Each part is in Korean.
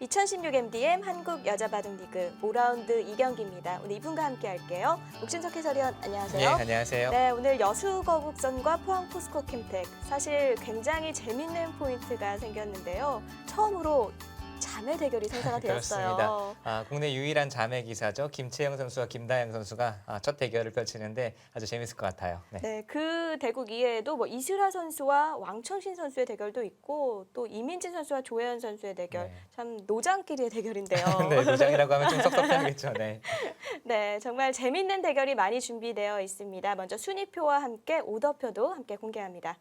2016 MDM 한국 여자바둑리그 5라운드 2경기입니다. 오늘 이분과 함께 할게요. 옥진석 해설위원 안녕하세요. 네, 안녕하세요. 네, 오늘 여수거북선과 포항 포스코캠텍 사실 굉장히 재밌는 포인트가 생겼는데요. 처음으로 자매 대결이 성사가 되었어요. 그렇습니다. 국내 유일한 자매 기사죠. 김채영 선수와 김다영 선수가 첫 대결을 펼치는데 아주 재밌을 것 같아요. 네. 네, 그 대국 이외에도 이슬아 선수와 왕청신 선수의 대결도 있고 또 이민진 선수와 조혜연 선수의 대결. 네. 참 노장끼리의 대결인데요. 네, 노장이라고 하면 좀 섭섭해하겠죠. 네. 네, 정말 재밌는 대결이 많이 준비되어 있습니다. 먼저 순위표와 함께 오더표도 함께 공개합니다.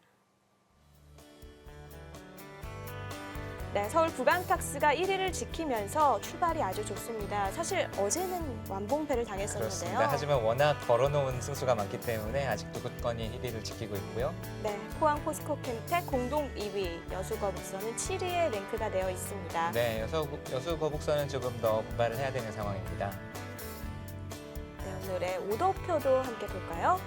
네, 서울 부강탁스가 1위를 지키면서 출발이 아주 좋습니다. 사실 어제는 완봉패를 당했었는데요. 그렇습니다. 하지만 워낙 걸어놓은 승수가 많기 때문에 아직도 굳건히 1위를 지키고 있고요. 네, 포항 포스코캠텍 공동 2위, 여수거북선은 7위에 랭크가 되어 있습니다. 네, 여수 거북선은 조금 더 분발을 해야 되는 상황입니다. 네, 오늘의 오더표도 함께 볼까요?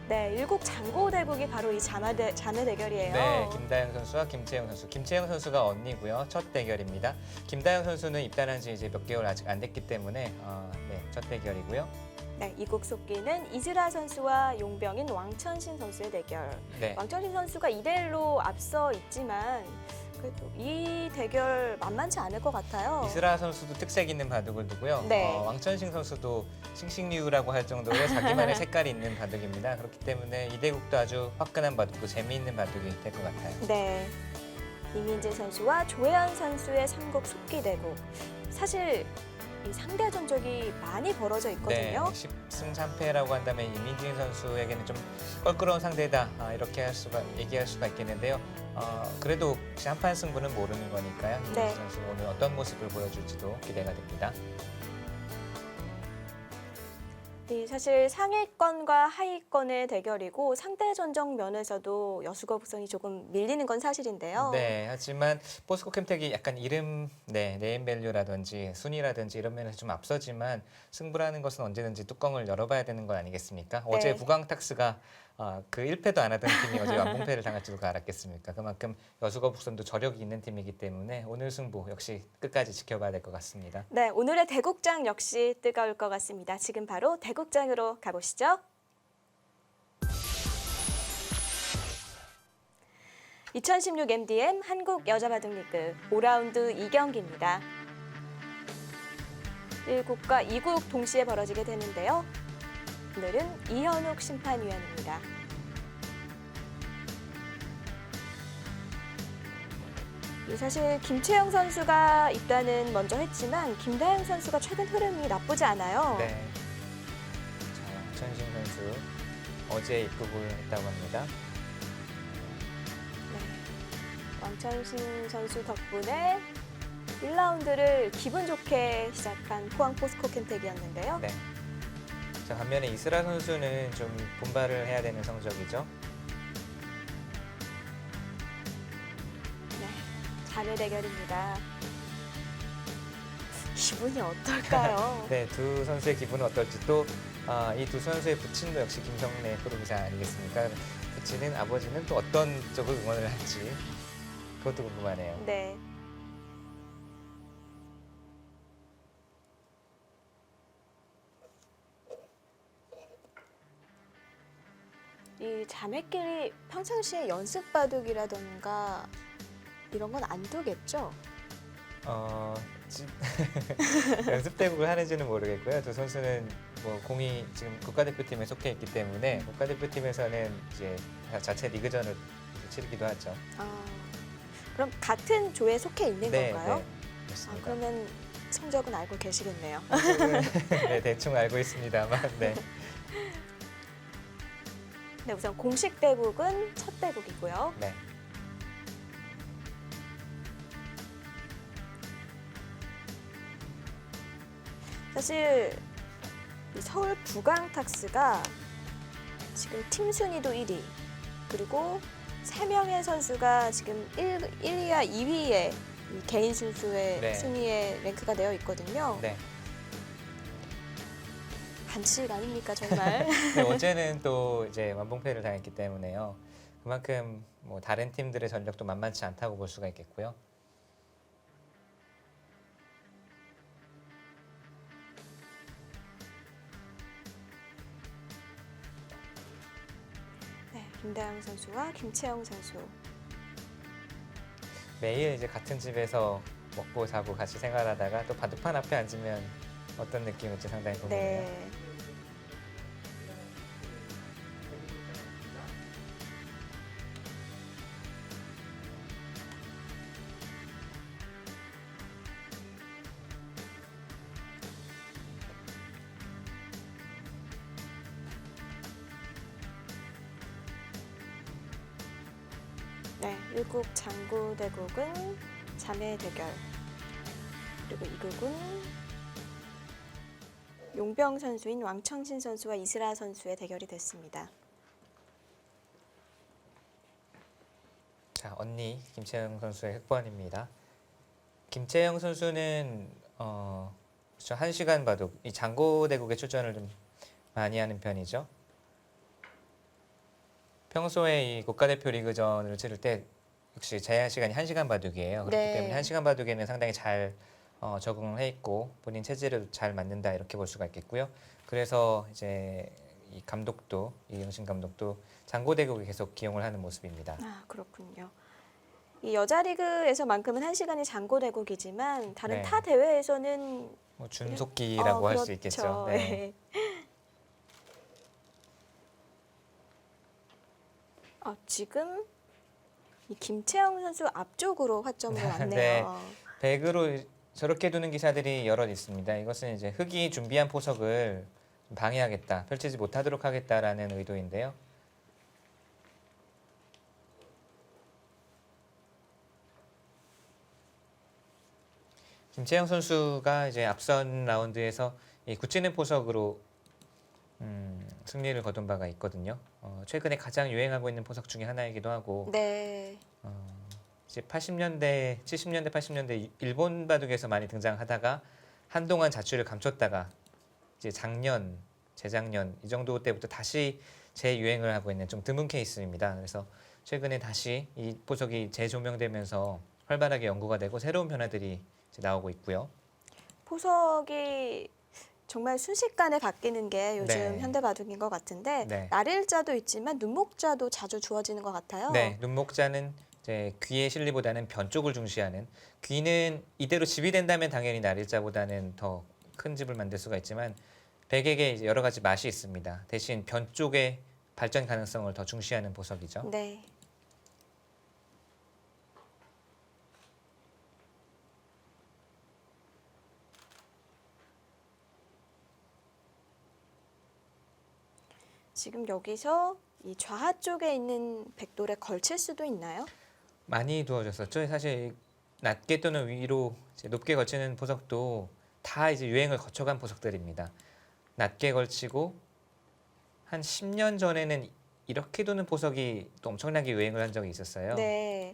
네, 일국 장고 대국이 바로 이 자매 대결이에요. 네, 김다영 선수와 김채영 선수. 김채영 선수가 언니고요. 첫 대결입니다. 김다영 선수는 입단한 지 이제 몇 개월 아직 안 됐기 때문에 네, 첫 대결이고요. 네, 이국 속기는 이슬아 선수와 용병인 왕천신 선수의 대결. 네. 왕천신 선수가 2대1로 앞서 있지만 그래도 이 대결 만만치 않을 것 같아요. 이슬아 선수도 특색 있는 바둑을 두고요. 네. 왕천식 선수도 싱싱류라고 할 정도로 자기만의 색깔이 있는 바둑입니다. 그렇기 때문에 이대국도 아주 화끈한 바둑고 재미있는 바둑이 될 것 같아요. 네, 이민재 선수와 조혜연 선수의 삼국 속기 대국. 사실 이 상대 전적이 많이 벌어져 네, 있거든요. 10승 3패라고 한다면 이민진 선수에게는 좀 껄끄러운 상대다 이렇게 얘기할 수가 있겠는데요. 그래도 혹시 한판 승부는 모르는 거니까요. 이민진 네. 선수 오늘 어떤 모습을 보여줄지도 기대가 됩니다. 네, 사실 상위권과 하위권의 대결이고 상대 전적 면에서도 여수거북선이 조금 밀리는 건 사실인데요. 네, 하지만 포스코캠텍이 약간 이름, 네임밸류라든지 순위라든지 이런 면에서 좀 앞서지만 승부라는 것은 언제든지 뚜껑을 열어봐야 되는 건 아니겠습니까? 네. 어제 부강탁스가 그 1패도 안 하던 팀이 어제 완봉패를 당할 줄 누가 알았겠습니까? 그만큼 여수거북선도 저력이 있는 팀이기 때문에 오늘 승부 역시 끝까지 지켜봐야 될 것 같습니다. 네, 오늘의 대국장 역시 뜨거울 것 같습니다. 지금 바로 대국장으로 가보시죠. 2016 MDM 한국 여자바둑리그 5라운드 2경기입니다. 1국과 2국 동시에 벌어지게 되는데요. 오늘은 이현욱 심판위원입니다. 사실 김채영 선수가 입단은 먼저 했지만 김다영 선수가 최근 흐름이 나쁘지 않아요. 네. 자, 천신 선수 어제 입국을 했다고 합니다. 네. 왕천신 선수 덕분에 1라운드를 기분 좋게 시작한 포항 포스코캠텍이었는데요. 네. 자, 반면에 이슬아 선수는 좀 분발을 해야 되는 성적이죠. 네, 자매 대결입니다. 기분이 어떨까요? 네, 두 선수의 기분은 어떨지 또 이 두 선수의 부친도 역시 김성래 프로기사 아니겠습니까? 부친은 아버지는 또 어떤 쪽을 응원을 할지 그것도 궁금하네요. 네. 이 자매끼리 평상시에 연습 바둑이라던가 이런 건 안 두겠죠? 연습 대국을 하는지는 모르겠고요. 두 선수는 공이 지금 국가대표팀에 속해 있기 때문에 국가대표팀에서는 이제 자체 리그전을 치르기도 하죠. 그럼 같은 조에 속해 있는 건가요? 네, 그렇습니다. 그러면 성적은 알고 계시겠네요. 네, 대충 알고 있습니다만, 네. 네, 우선 공식 대국은 첫 대국이고요. 네. 사실 이 서울 부강탁스가 지금 팀 순위도 1위, 그리고 3명의 선수가 지금 1위와 2위에 개인 순수의 네. 순위에 랭크가 되어 있거든요. 네. 반칙 아닙니까 정말? 네, 어제는 또 이제 완봉패를 당했기 때문에요. 그만큼 다른 팀들의 전력도 만만치 않다고 볼 수가 있겠고요. 김다영 선수와 김채영 선수. 매일 이제 같은 집에서 먹고 자고 같이 생활하다가 또 바둑판 앞에 앉으면 어떤 느낌일지 상당히 궁금해요. 네. 네, 1국 장구 대국은 자매 대결. 그리고 2국은 용병 선수인 왕청신 선수와 이슬아 선수의 대결이 됐습니다. 자, 언니 김채영 선수의 흑번입니다. 김채영 선수는 그렇죠. 1시간 바둑, 이 장고 대국에 출전을 좀 많이 하는 편이죠. 평소에 이 국가대표 리그전을 치를 때 역시 제한 시간이 1시간 바둑이에요. 그렇기 네. 때문에 1시간 바둑에는 상당히 잘 적응을 해 있고 본인 체질을 잘 맞는다 이렇게 볼 수가 있겠고요. 그래서 이제 이 감독도 이영신 감독도 장고 대국에 계속 기용을 하는 모습입니다. 아, 그렇군요. 이 여자 리그에서만큼은 1시간이 장고 대국이지만 다른 네. 타 대회에서는 뭐 준속기라고 할 수 그렇죠. 있겠죠. 네. 지금 이 김채영 선수 앞쪽으로 화점으로 왔네요. 네. 백으로 저렇게 두는 기사들이 여럿 있습니다. 이것은 이제 흑이 준비한 포석을 방해하겠다, 펼치지 못하도록 하겠다라는 의도인데요. 김채영 선수가 이제 앞선 라운드에서 이 굳히는 포석으로 승리를 거둔 바가 있거든요. 최근에 가장 유행하고 있는 포석 중에 하나이기도 하고 네. 이제 80년대, 70년대, 80년대 일본 바둑에서 많이 등장하다가 한동안 자취를 감췄다가 이제 작년, 재작년 이 정도 때부터 다시 재유행을 하고 있는 좀 드문 케이스입니다. 그래서 최근에 다시 이 포석이 재조명되면서 활발하게 연구가 되고 새로운 변화들이 이제 나오고 있고요. 포석이 정말 순식간에 바뀌는 게 요즘 네. 현대 바둑인 것 같은데 네. 날일자도 있지만 눈목자도 자주 주어지는 것 같아요. 네, 눈목자는 이제 귀의 실리보다는 변 쪽을 중시하는, 귀는 이대로 집이 된다면 당연히 날일자보다는 더 큰 집을 만들 수가 있지만 백에게 이제 여러 가지 맛이 있습니다. 대신 변 쪽의 발전 가능성을 더 중시하는 보석이죠. 네. 지금 여기서 이 좌하 쪽에 있는 백돌에 걸칠 수도 있나요? 많이 두어졌었죠. 사실 낮게 또는 위로 이제 높게 걸치는 보석도 다 이제 유행을 거쳐간 보석들입니다. 낮게 걸치고 한 10년 전에는 이렇게 두는 보석이 또 엄청나게 유행을 한 적이 있었어요. 네.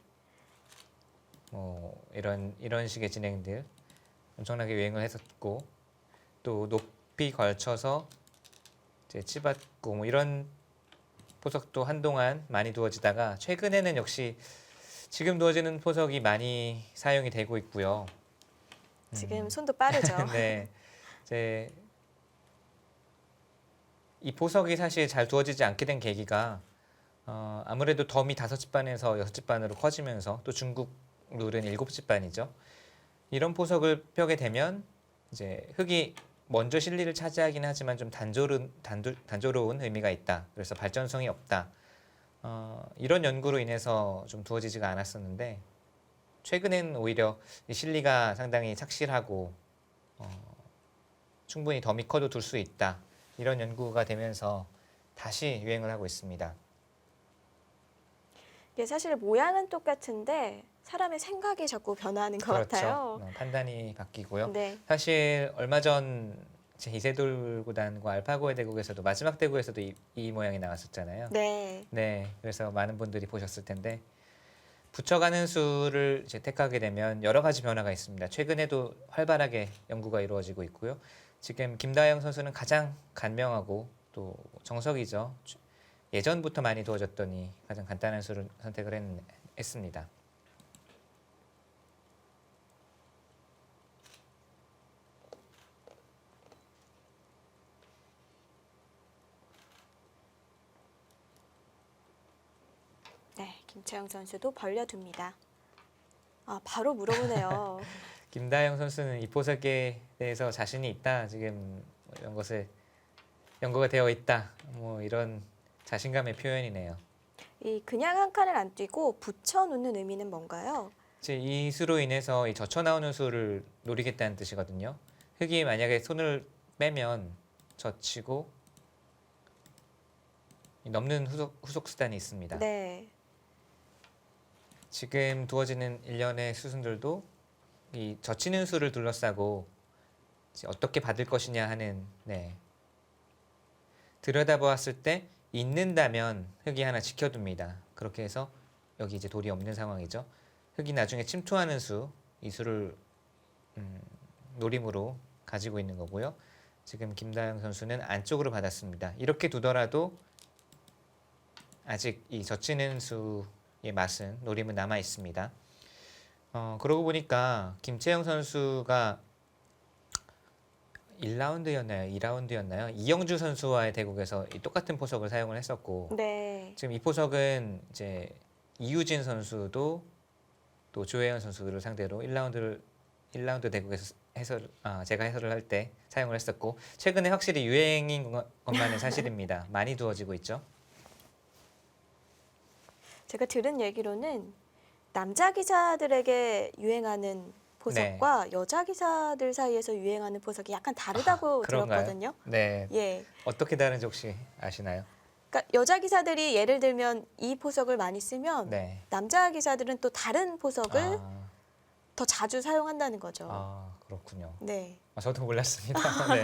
뭐 이런 식의 진행들 엄청나게 유행을 했었고, 또 높이 걸쳐서 이제 치받고 뭐 이런 보석도 한동안 많이 두어지다가 최근에는 역시 지금 두어지는 보석이 많이 사용이 되고 있고요. 지금 손도 빠르죠. 네, 이제 이 보석이 사실 잘 두어지지 않게 된 계기가 아무래도 덤이 5집반에서 6집반으로 커지면서 또 중국 룰은 7집반이죠. 이런 보석을 펴게 되면 이제 흑이 먼저 실리를 차지하긴 하지만 좀 단조로운 의미가 있다. 그래서 발전성이 없다. 이런 연구로 인해서 좀 두어지지가 않았었는데 최근엔 오히려 이 실리가 상당히 착실하고 충분히 덤이 커도 둘 수 있다. 이런 연구가 되면서 다시 유행을 하고 있습니다. 이게 사실 모양은 똑같은데 사람의 생각이 자꾸 변화하는 것 같아요. 그렇죠. 판단이 바뀌고요. 네. 사실 얼마 전 이세돌 구단과 알파고의 대국에서도 마지막 대국에서도 이 모양이 나왔었잖아요. 네. 네, 그래서 많은 분들이 보셨을 텐데 붙여가는 수를 이제 택하게 되면 여러 가지 변화가 있습니다. 최근에도 활발하게 연구가 이루어지고 있고요. 지금 김다영 선수는 가장 간명하고 또 정석이죠. 예전부터 많이 두어졌더니 가장 간단한 수를 선택을 했습니다. 김채영 선수도 벌려둡니다. 바로 물어보네요. 김다영 선수는 이 포석에 대해서 자신이 있다. 지금 연고가 되어 있다. 뭐 이런 자신감의 표현이네요. 이 그냥 한 칸을 안 뛰고 붙여놓는 의미는 뭔가요? 이제 이 수로 인해서 이 젖혀 나오는 수를 노리겠다는 뜻이거든요. 흙이 만약에 손을 빼면 젖히고 넘는 후속 수단이 있습니다. 네. 지금 두어지는 일련의 수순들도 이 젖히는 수를 둘러싸고 이제 어떻게 받을 것이냐 하는 들여다보았을 때 있는다면 흙이 하나 지켜둡니다. 그렇게 해서 여기 이제 돌이 없는 상황이죠. 흙이 나중에 침투하는 이 수를 노림으로 가지고 있는 거고요. 지금 김다영 선수는 안쪽으로 받았습니다. 이렇게 두더라도 아직 이 젖히는 수의 맛은 노림은 남아 있습니다. 그러고 보니까 김채영 선수가 1라운드였나요? 2라운드였나요? 이영주 선수와의 대국에서 이 똑같은 포석을 사용을 했었고 네. 지금 이 포석은 이제 이유진 선수도 또 조혜연 선수들을 상대로 1라운드 대국에서 제가 해설을 할 때 사용을 했었고 최근에 확실히 유행인 것만은 사실입니다. 많이 두어지고 있죠. 제가 들은 얘기로는 남자 기사들에게 유행하는 포석과 여자 기사들 사이에서 유행하는 포석이 약간 다르다고 그런가요? 들었거든요. 네. 예. 어떻게 다른지 혹시 아시나요? 그러니까 여자 기사들이 예를 들면 이 포석을 많이 쓰면 네. 남자 기사들은 또 다른 포석을 아, 더 자주 사용한다는 거죠. 그렇군요. 네. 저도 몰랐습니다. 네.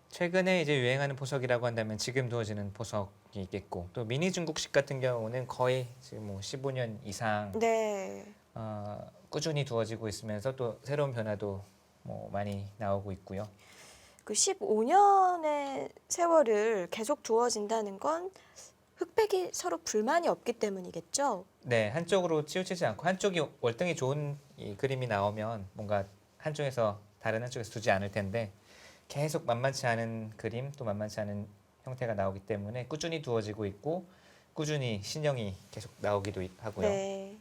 최근에 이제 유행하는 포석이라고 한다면 지금 두어지는 포석이 있겠고 또 미니 중국식 같은 경우는 거의 지금 뭐 15년 이상 네. 꾸준히 두어지고 있으면서 또 새로운 변화도 뭐 많이 나오고 있고요. 그 15년의 세월을 계속 두어진다는 건 흑백이 서로 불만이 없기 때문이겠죠. 네, 한쪽으로 치우치지 않고 한쪽이 월등히 좋은 이 그림이 나오면 뭔가 한쪽에서 다른 한쪽에서 두지 않을 텐데 계속 만만치 않은 그림 또 만만치 않은 형태가 나오기 때문에 꾸준히 두어지고 있고 꾸준히 신형이 계속 나오기도 하고요. 네.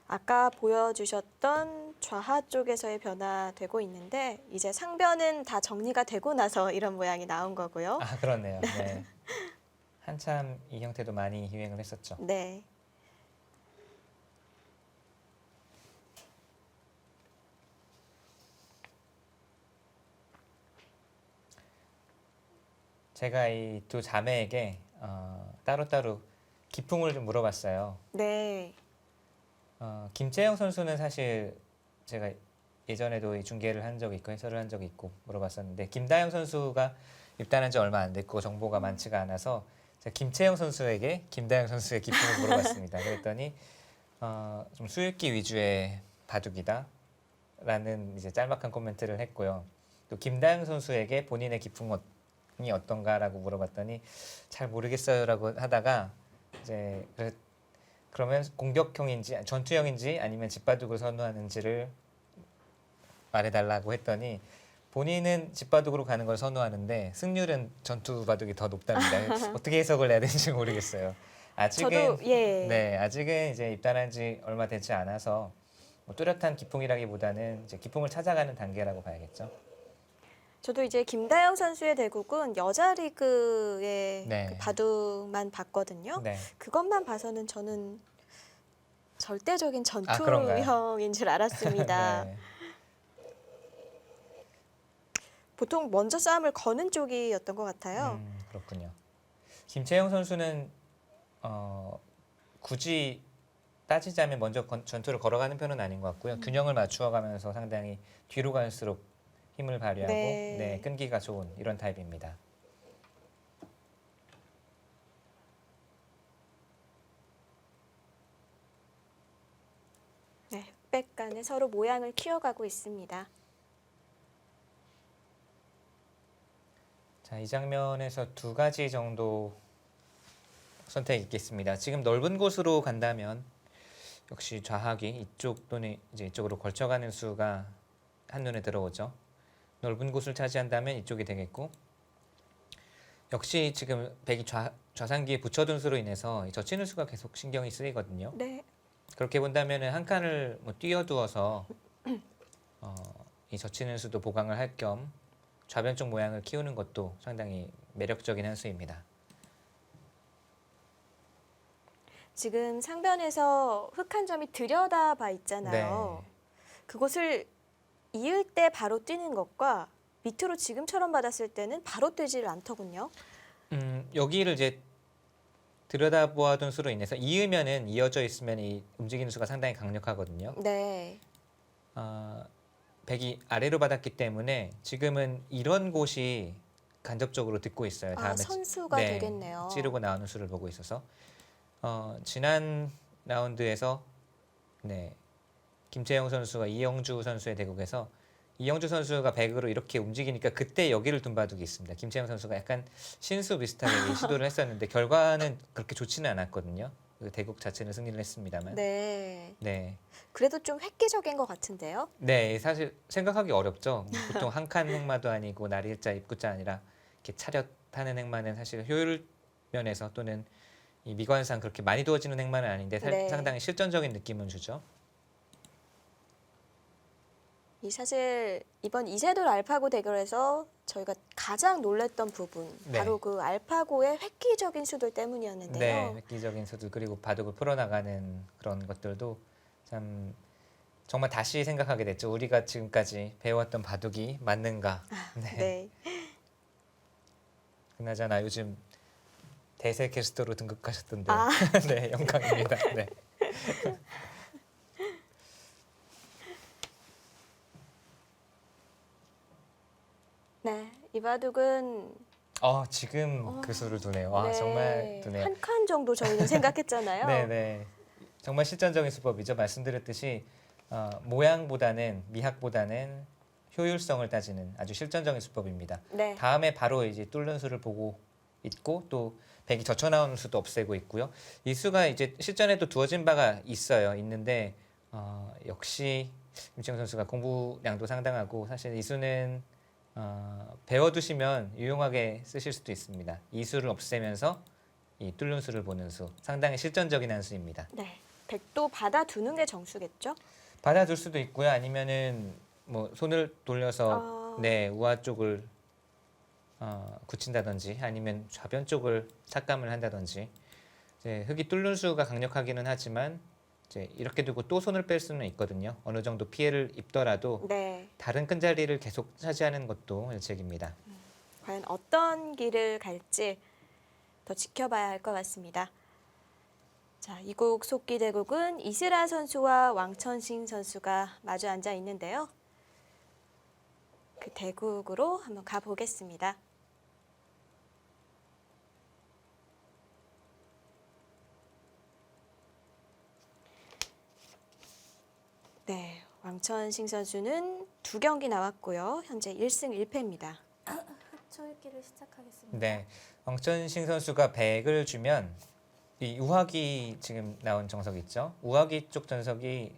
아까 보여주셨던 좌하 쪽에서의 변화되고 있는데 이제 상변은 다 정리가 되고 나서 이런 모양이 나온 거고요. 그렇네요. 네. 한참 이 형태도 많이 유행을 했었죠. 네. 제가 이 두 자매에게 따로따로 기풍을 좀 물어봤어요. 네. 김채영 선수는 사실 제가 예전에도 이 중계를 한 적이 있고 해설을 한 적이 있고 물어봤었는데 김다영 선수가 입단한 지 얼마 안 됐고 정보가 많지가 않아서 제가 김채영 선수에게 김다영 선수의 기풍을 물어봤습니다. 그랬더니 좀 수읽기 위주의 바둑이다라는 이제 짤막한 코멘트를 했고요. 또 김다영 선수에게 본인의 기풍이 어떤가라고 물어봤더니 잘 모르겠어요라고 하다가 이제 그러면 공격형인지 전투형인지 아니면 집바둑을 선호하는지를 말해달라고 했더니 본인은 집바둑으로 가는 걸 선호하는데 승률은 전투바둑이 더 높답니다. 어떻게 해석을 해야 되는지 모르겠어요. 아직은 저도 예. 네, 아직은 이제 입단한 지 얼마 되지 않아서 뭐 뚜렷한 기풍이라기보다는 이제 기풍을 찾아가는 단계라고 봐야겠죠. 저도 이제 김다영 선수의 대국은 여자 리그의 네. 그 바둑만 봤거든요. 네. 그것만 봐서는 저는 절대적인 그런가요? 전투형인 줄 알았습니다. 네. 보통 먼저 싸움을 거는 쪽이었던 것 같아요. 그렇군요. 김채영 선수는 굳이 따지자면 먼저 전투를 걸어가는 편은 아닌 것 같고요. 균형을 맞추어가면서 상당히 뒤로 갈수록 힘을 발휘하고 네. 끈기가 좋은 이런 타입입니다. 네, 흑백 간에 서로 모양을 키워가고 있습니다. 자, 이 장면에서 두 가지 정도 선택이 있겠습니다. 지금 넓은 곳으로 간다면 역시 좌하기 이쪽 또는 이제 이쪽으로 걸쳐가는 수가 한눈에 들어오죠. 넓은 곳을 차지한다면 이쪽이 되겠고 역시 지금 백이 좌상기에 붙여둔 수로 인해서 이 젖히는 수가 계속 신경이 쓰이거든요. 네. 그렇게 본다면은 한 칸을 뭐 띄워두어서 이 젖히는 수도 보강을 할 겸 좌변 쪽 모양을 키우는 것도 상당히 매력적인 한 수입니다. 지금 상변에서 흙 한 점이 들여다봐 있잖아요. 네. 그것을 이을 때 바로 뛰는 것과 밑으로 지금처럼 받았을 때는 바로 뛰지를 않더군요. 여기를 이제 들여다보아둔 수로 인해서 이으면은 이어져 있으면 이 움직이는 수가 상당히 강력하거든요. 네. 백이 아래로 받았기 때문에 지금은 이런 곳이 간접적으로 듣고 있어요. 아, 다음에 선수가 네, 되겠네요. 찌르고 나오는 수를 보고 있어서 지난 라운드에서 네, 김채영 선수가 이영주 선수의 대국에서 이영주 선수가 백으로 이렇게 움직이니까 그때 여기를 둔 바둑이 있습니다. 김채영 선수가 약간 신수 비슷하게 시도를 했었는데 결과는 그렇게 좋지는 않았거든요. 그 대국 자체는 승리를 했습니다만. 네. 네. 그래도 좀 획기적인 것 같은데요. 네, 사실 생각하기 어렵죠. 보통 한 칸 행마도 아니고 날일자, 입구자 아니라 이렇게 차렷하는 행마는 사실 효율 면에서 또는 이 미관상 그렇게 많이 두어지는 행마는 아닌데 네. 상당히 실전적인 느낌은 주죠. 이 사실 이번 이세돌 알파고 대결에서 저희가 가장 놀랬던 부분 네. 바로 그 알파고의 획기적인 수들 때문이었는데요. 네, 획기적인 수들 그리고 바둑을 풀어나가는 그런 것들도 참 정말 다시 생각하게 됐죠. 우리가 지금까지 배웠던 바둑이 맞는가. 네. 네. 그나저나 요즘 대세 캐스터로 등극하셨던데. 아. 네, 영광입니다. 네. 네. 이 바둑은 지금 그 수를 두네요. 와, 네, 정말 두네요. 한 칸 정도 저희는 생각했잖아요. 네, 네. 정말 실전적인 수법이죠. 말씀드렸듯이 모양보다는 미학보다는 효율성을 따지는 아주 실전적인 수법입니다. 네. 다음에 바로 이제 뚫는 수를 보고 있고 또 백이 젖혀 나오는 수도 없애고 있고요. 이 수가 이제 실전에도 두어진 바가 있는데 역시 김채영 선수가 공부량도 상당하고 사실 이 수는 배워두시면 유용하게 쓰실 수도 있습니다. 이 수를 없애면서 이 뚫는 수를 보는 수 상당히 실전적인 한 수입니다. 네. 백도 받아두는 게 정수겠죠? 받아둘 수도 있고요. 아니면은 뭐 손을 돌려서 네 우아 쪽을 굳힌다든지 아니면 좌변 쪽을 삭감을 한다든지 이제 흙이 뚫는 수가 강력하기는 하지만 이제 이렇게 두고 또 손을 뺄 수는 있거든요. 어느 정도 피해를 입더라도 네. 다른 큰 자리를 계속 차지하는 것도 일책입니다. 과연 어떤 길을 갈지 더 지켜봐야 할 것 같습니다. 자, 이국 속기 대국은 이슬아 선수와 왕천식 선수가 마주 앉아 있는데요. 그 대국으로 한번 가보겠습니다. 네, 왕천식 선수는 2경기 나왔고요. 현재 1승 1패입니다. 초읽기를 시작하겠습니다. 네, 왕천식 선수가 100을 주면 이 우하기 지금 나온 정석 있죠? 우하기 쪽 전석이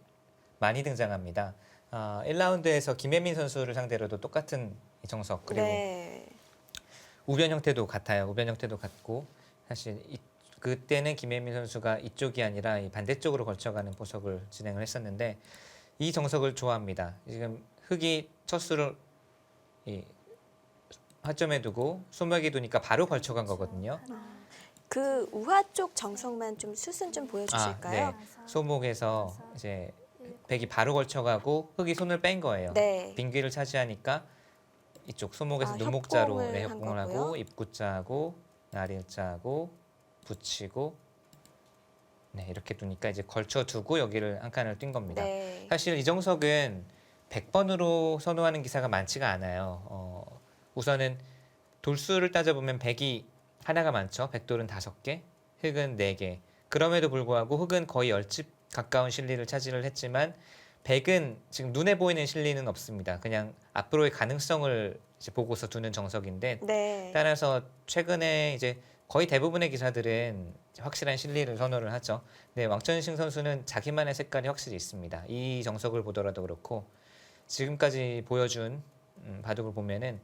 많이 등장합니다. 1라운드에서 김혜민 선수를 상대로도 똑같은 이 정석 그리고 네. 우변 형태도 같아요. 우변 형태도 같고 사실 그때는 김혜민 선수가 이쪽이 아니라 이 반대쪽으로 걸쳐가는 보석을 진행을 했었는데 이 정석을 좋아합니다. 지금 흙이 첫 수를 이 화점에 두고 소맥에 두니까 바로 걸쳐간 거거든요. 그 우하 쪽 정석만 좀 수순 좀 보여주실까요? 네. 소목에서 이제 백이 바로 걸쳐가고 흙이 손을 뺀 거예요. 네. 빈귀를 차지하니까 이쪽 소목에서 아, 눈목자로 협공을 한 협공을 하고 거고요. 입구자하고 날일자하고 붙이고 네 이렇게 두니까 이제 걸쳐두고 여기를 한 칸을 뛴 겁니다. 네. 사실 이 정석은 100번으로 선호하는 기사가 많지가 않아요. 우선은 돌수를 따져보면 백이 하나가 많죠. 백돌은 5개, 흙은 4개. 그럼에도 불구하고 흙은 거의 10집 가까운 실리를 차지를 했지만 백은 지금 눈에 보이는 실리는 없습니다. 그냥 앞으로의 가능성을 이제 보고서 두는 정석인데 네. 따라서 최근에 이제 거의 대부분의 기사들은 확실한 실리를 선호를 하죠. 네, 왕천식 선수는 자기만의 색깔이 확실히 있습니다. 이 정석을 보더라도 그렇고 지금까지 보여준 바둑을 보면은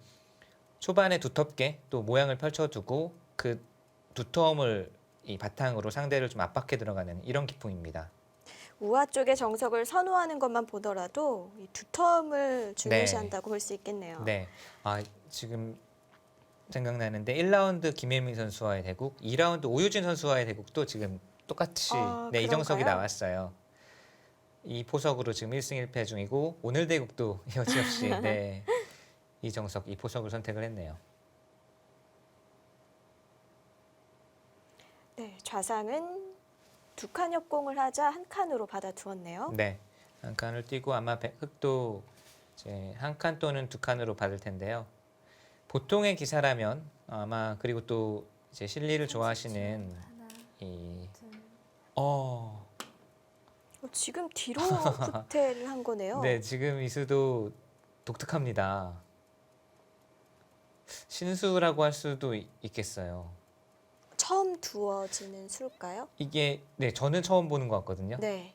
초반에 두텁게 또 모양을 펼쳐두고 그 두터움을 이 바탕으로 상대를 좀 압박해 들어가는 이런 기풍입니다. 우화 쪽의 정석을 선호하는 것만 보더라도 이 두터움을 중요시한다고 볼 수 있겠네요. 네, 지금 생각나는데 1라운드 김혜민 선수와의 대국, 2라운드 오유진 선수와의 대국도 지금 똑같이 이 정석이 그런가요? 나왔어요. 이 포석으로 지금 1승 1패 중이고 오늘 대국도 여지없이 이 정석, 이 포석을 선택을 했네요. 네, 좌상은 두 칸 협공을 하자 한 칸으로 받아두었네요. 네, 한 칸을 띄고 아마 흑도 이제 한 칸 또는 두 칸으로 받을 텐데요. 보통의 기사라면 아마 그리고 또 이제 실리를 좋아하시는 하나, 이 둘. 지금 뒤로 후퇴를 한 거네요. 네, 지금 이 수도 독특합니다. 신수라고 할 수도 있겠어요. 처음 두어지는 수일까요? 이게 저는 처음 보는 것 같거든요. 네,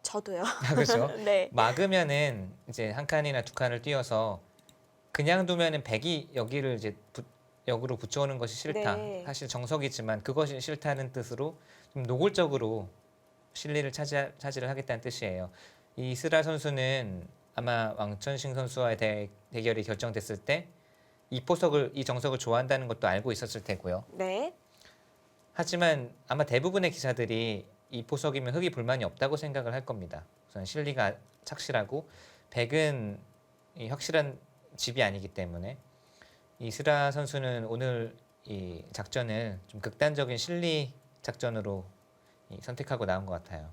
저도요. 그렇죠. 네, 막으면은 이제 한 칸이나 두 칸을 띄어서 그냥 두면은 백이 여기를 이제 역으로 붙여오는 것이 싫다. 네. 사실 정석이지만 그것이 싫다는 뜻으로 좀 노골적으로 실리를 차지를 하겠다는 뜻이에요. 이 이스라 선수는 아마 왕천식 선수와의 대결이 결정됐을 때 이 정석을 좋아한다는 것도 알고 있었을 테고요. 네, 하지만 아마 대부분의 기사들이 이 포석이면 흑이 불만이 없다고 생각을 할 겁니다. 우선 실리가 착실하고 백은 이 확실한 집이 아니기 때문에 이스라 선수는 오늘 이 작전을 좀 극단적인 실리 작전으로 선택하고 나온 것 같아요.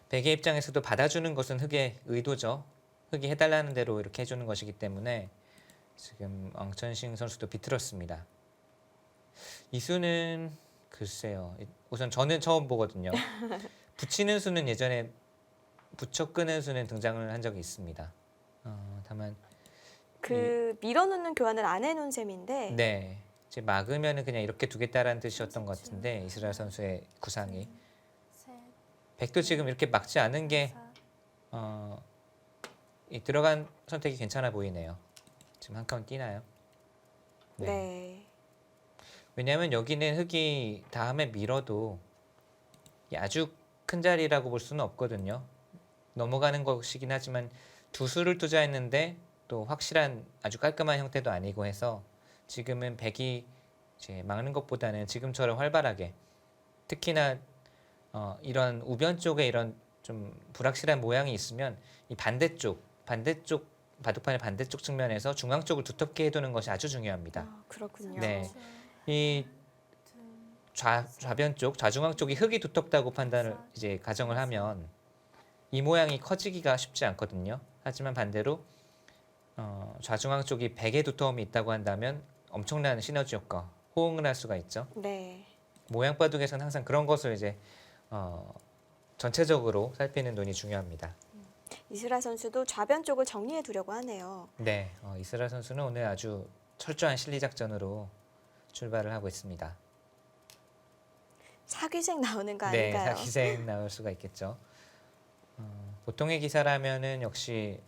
백의 입장에서도 받아주는 것은 흑의 의도죠. 흑이 해달라는 대로 이렇게 해주는 것이기 때문에 지금 왕천식 선수도 비틀었습니다. 이 수는 글쎄요. 우선 저는 처음 보거든요. 붙이는 수는 예전에 붙여 끄는 수는 등장을 한 적이 있습니다. 다만 밀어놓는 교환을 안 해놓은 셈인데 네, 이제 막으면은 그냥 이렇게 두겠다라는 뜻이었던 것 같은데 이스라엘 선수의 구상이 셋, 백도 지금 이렇게 막지 않은 게 사, 이 들어간 선택이 괜찮아 보이네요. 지금 한 칸 뛰나요? 네. 왜냐하면 여기는 흑이 다음에 밀어도 아주 큰 자리라고 볼 수는 없거든요. 넘어가는 것이긴 하지만 두 수를 투자했는데 또 확실한 아주 깔끔한 형태도 아니고 해서 지금은 백이 이제 막는 것보다는 지금처럼 활발하게 특히나 이런 우변 쪽에 이런 좀 불확실한 모양이 있으면 이 반대쪽 바둑판의 반대쪽 측면에서 중앙 쪽을 두텁게 해두는 것이 아주 중요합니다. 그렇군요. 네. 이 둘, 좌변 쪽, 좌중앙 쪽이 흙이 두텁다고 판단을 이제 가정을 하면 이 모양이 커지기가 쉽지 않거든요. 하지만 반대로 좌중앙 쪽이 백의 두터움이 있다고 한다면 엄청난 시너지 효과, 호응을 할 수가 있죠. 네. 모양 바둑에서는 항상 그런 것을 이제 전체적으로 살피는 눈이 중요합니다. 이스라 선수도 좌변 쪽을 정리해 두려고 하네요. 네, 이스라 선수는 오늘 아주 철저한 실리 작전으로 출발을 하고 있습니다. 사귀생 나오는 거 네, 아닌가요? 사기생 나올 수가 있겠죠. 보통의 기사라면은 역시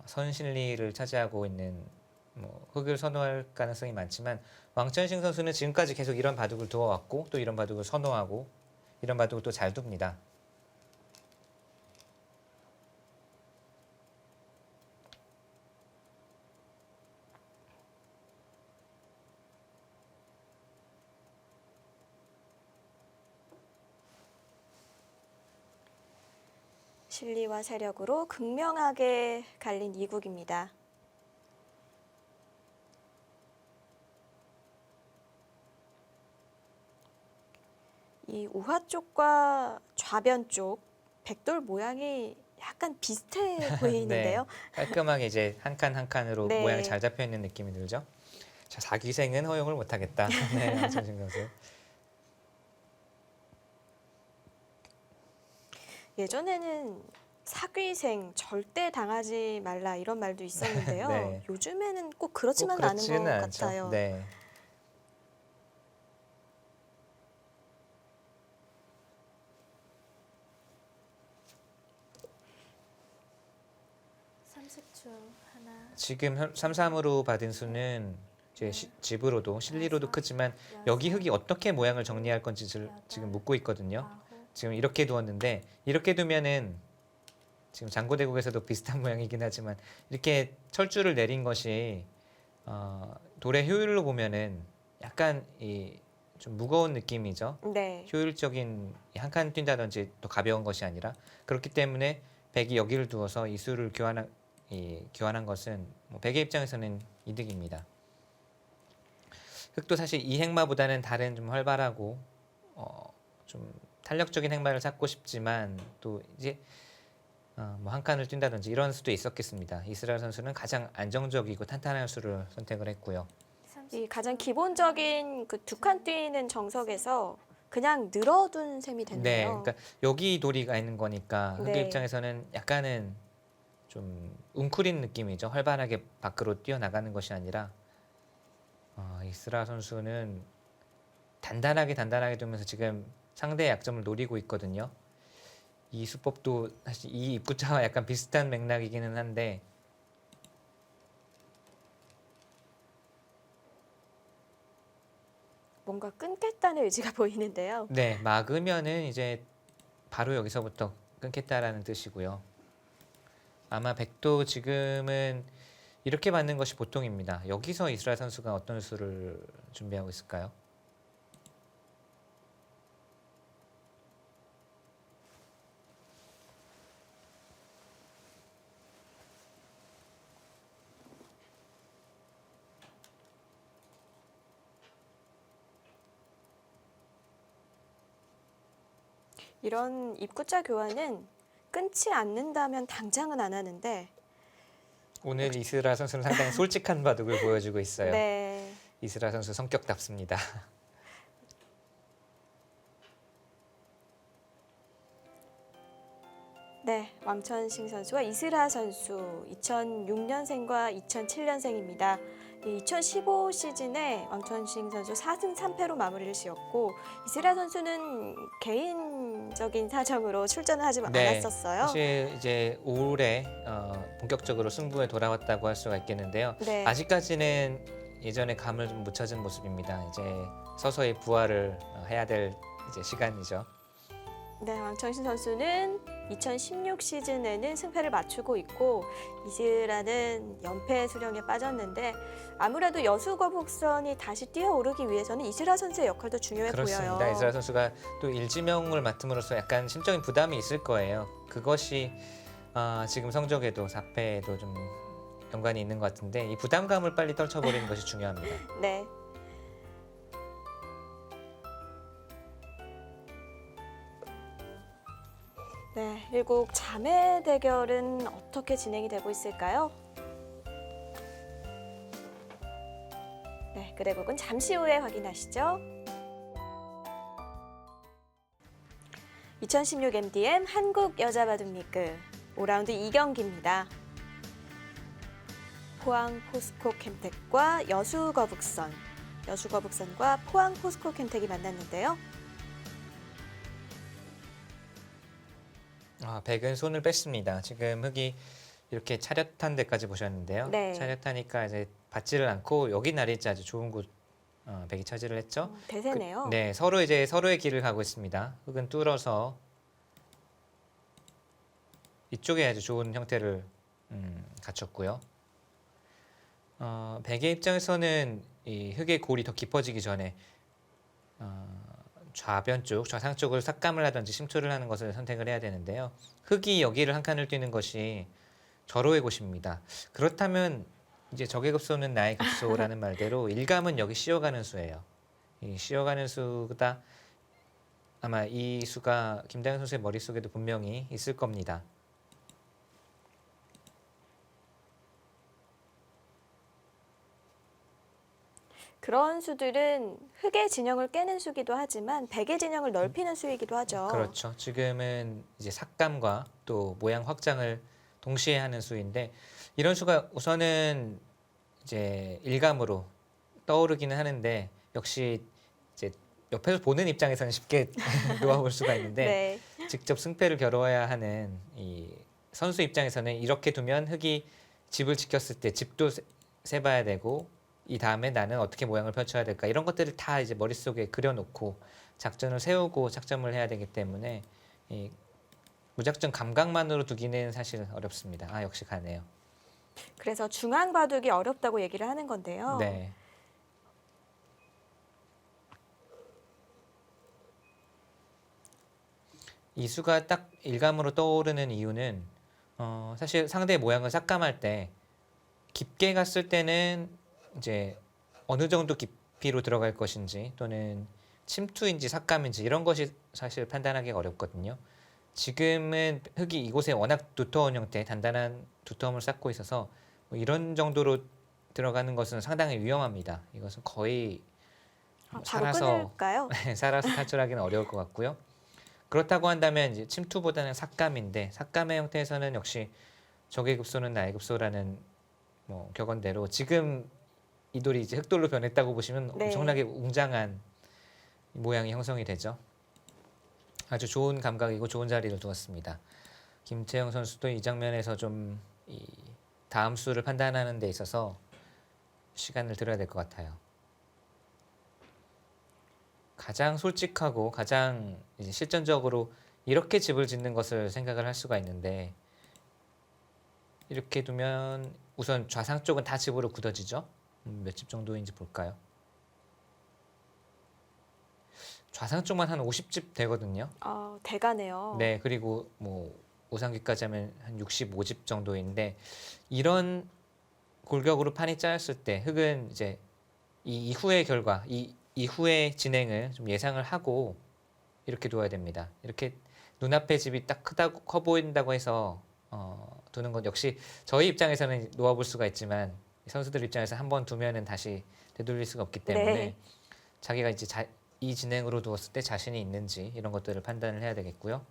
선실리를 차지하고 있는 흑을 선호할 가능성이 많지만 왕천식 선수는 지금까지 계속 이런 바둑을 두어왔고 또 이런 바둑을 선호하고 이런 바둑을 또 잘 둡니다. 실리와 세력으로 극명하게 갈린 이국입니다. 이 우화 쪽과 좌변 쪽 백돌 모양이 약간 비슷해 보이는데요. 깔끔하게 이제 한 칸 한 칸으로 네. 모양이 잘 잡혀 있는 느낌이 들죠. 자, 사기생은 허용을 못하겠다. 네, 왕천식 선수. 예전에는 사귀생 절대 당하지 말라 이런 말도 있었는데요. 네. 요즘에는 꼭 그렇지만 꼭 않은 그렇지는 것 않죠. 같아요. 네. 3색 중 하나. 지금 3-3으로 받은 수는 이제 집으로도 실리로도 크지만 여기 흙이 어떻게 모양을 정리할 건지 지금 묻고 있거든요. 아홉. 지금 이렇게 두었는데 이렇게 두면은 지금 장고대국에서도 비슷한 모양이긴 하지만 이렇게 철줄을 내린 것이 돌의 효율로 보면은 약간 이 좀 무거운 느낌이죠. 네. 효율적인 한 칸 뛴다든지 또 가벼운 것이 아니라 그렇기 때문에 백이 여기를 두어서 이 수를 교환한 것은 뭐 백의 입장에서는 이득입니다. 흑도 사실 이 행마보다는 다른 좀 활발하고 좀 탄력적인 행마를 찾고 싶지만 또 이제 뭐 한 칸을 뛴다든지 이런 수도 있었겠습니다. 이스라엘 선수는 가장 안정적이고 탄탄한 수를 선택을 했고요. 이 가장 기본적인 그 두 칸 뛰는 정석에서 그냥 늘어둔 셈이 네, 됐네요. 그러니까 여기 도리가 있는 거니까 흑의 네. 입장에서는 약간은 좀 웅크린 느낌이죠. 활발하게 밖으로 뛰어나가는 것이 아니라 이스라 선수는 단단하게 두면서 지금 상대의 약점을 노리고 있거든요. 이 수법도 사실 이 입구자와 약간 비슷한 맥락이기는 한데 뭔가 끊겠다는 의지가 보이는데요. 네, 막으면은 이제 바로 여기서부터 끊겠다라는 뜻이고요. 아마 백도 지금은 이렇게 맞는 것이 보통입니다. 여기서 이스라엘 선수가 어떤 수를 준비하고 있을까요? 이런 입구자 교환은 끊지 않는다면 당장은 안 하는데 오늘 이스라엘 선수는 상당히 솔직한 바둑을 보여주고 있어요. 네. 이스라엘 선수 성격답습니다. 네, 왕천식 선수와 이스라 선수 2006년생과 2007년생입니다. 2015 시즌에 왕천식 선수 4승 3패로 마무리를 지었고 이스라 선수는 개인적인 사정으로 출전을 하지 않았었어요. 사실 이제 올해 본격적으로 승부에 돌아왔다고 할 수가 있겠는데요. 네. 아직까지는 예전의 감을 좀 못 찾은 모습입니다. 이제 서서히 부활을 해야 될 이제 시간이죠. 네, 왕천식 선수는 2016 시즌에는 승패를 맞추고 있고 이스라는 연패 수령에 빠졌는데 아무래도 여수거북선이 다시 뛰어오르기 위해서는 이스라 선수의 역할도 중요해 그렇습니다. 보여요. 이스라엘 선수가 또 일지명을 맡음으로써 약간 심적인 부담이 있을 거예요. 그것이 지금 성적에도 4패에도 좀 연관이 있는 것 같은데 이 부담감을 빨리 떨쳐버리는 것이 중요합니다. 네. 네, 일국 자매 대결은 어떻게 진행이 되고 있을까요? 네, 그 대국은 잠시 후에 확인하시죠. 2016 MDM 한국 여자 바둑리그 5라운드 2경기입니다. 포항 포스코 캠텍과 여수거북선과 포항 포스코 캠텍이 만났는데요. 백은 손을 뺐습니다. 지금 흑이 이렇게 차렷한 데까지 보셨는데요. 네. 차렷하니까 이제 받지를 않고 여기 날일지 아주 좋은 곳 백이 차지를 했죠. 대세네요. 네, 서로 이제 서로의 길을 가고 있습니다. 흑은 뚫어서 이쪽에 아주 좋은 형태를 갖췄고요. 백의 입장에서는 이 흑의 골이 더 깊어지기 전에 좌변 쪽, 좌상 쪽을 삭감을 하든지 심초를 하는 것을 선택을 해야 되는데요. 흑이 여기를 한 칸을 뛰는 것이 절호의 곳입니다. 그렇다면 이제 적의 급소는 나의 급소라는 말대로 일감은 여기 씌어가는 수예요. 이 씌어가는 수가 아마 이 수가 김다현 선수의 머릿속에도 분명히 있을 겁니다. 그런 수들은 흑의 진영을 깨는 수기도 하지만 백의 진영을 넓히는 수이기도 하죠. 그렇죠. 지금은 이제 삭감과 또 모양 확장을 동시에 하는 수인데 이런 수가 우선은 이제 일감으로 떠오르기는 하는데 역시 이제 옆에서 보는 입장에서는 쉽게 놓아볼 수가 있는데 네. 직접 승패를 겨뤄야 하는 이 선수 입장에서는 이렇게 두면 흑이 집을 지켰을 때 집도 세봐야 되고 이 다음에 나는 어떻게 모양을 펼쳐야 될까 이런 것들을 다 이제 머릿속에 그려놓고 작전을 세우고 착점을 해야 되기 때문에 이 무작정 감각만으로 두기는 사실 어렵습니다. 아 역시 가네요. 그래서 중앙 바둑이 어렵다고 얘기를 하는 건데요. 네. 이 수가 딱 일감으로 떠오르는 이유는 사실 상대의 모양을 삭감할 때 깊게 갔을 때는 이제 어느 정도 깊이로 들어갈 것인지 또는 침투인지 삭감인지 이런 것이 사실 판단하기가 어렵거든요. 지금은 흙이 이곳에 워낙 두터운 형태, 단단한 두터움을 쌓고 있어서 뭐 이런 정도로 들어가는 것은 상당히 위험합니다. 이것은 거의 바로 살아서 끊을까요? 살아서 탈출하기는 어려울 것 같고요. 그렇다고 한다면 이제 침투보다는 삭감인데 삭감의 형태에서는 역시 적의 급소는 나의 급소라는 뭐 격언대로 지금 이 돌이 이제 흑돌로 변했다고 보시면 네. 엄청나게 웅장한 모양이 형성이 되죠. 아주 좋은 감각이고 좋은 자리를 두었습니다. 김채영 선수도 이 장면에서 좀 이 다음 수를 판단하는 데 있어서 시간을 들여야 될 것 같아요. 가장 솔직하고 가장 이제 실전적으로 이렇게 집을 짓는 것을 생각을 할 수가 있는데 이렇게 두면 우선 좌상 쪽은 다 집으로 굳어지죠. 몇 집 정도인지 볼까요? 좌상 쪽만 한 50집 되거든요. 대가네요. 네, 그리고 뭐 우상귀까지 하면 한 65집 정도인데 이런 골격으로 판이 짜였을 때 흙은 이제 이 이후의 결과, 이 이후의 진행을 좀 예상을 하고 이렇게 두어야 됩니다. 이렇게 눈앞에 집이 딱 크다고 커 보인다고 해서 두는 건 역시 저희 입장에서는 놓아볼 수가 있지만 선수들 입장에서 한번 두면은 다시 되돌릴 수가 없기 때문에 네. 자기가 이제 이 진행으로 두었을 때 자신이 있는지 이런 것들을 판단을 해야 되겠고요.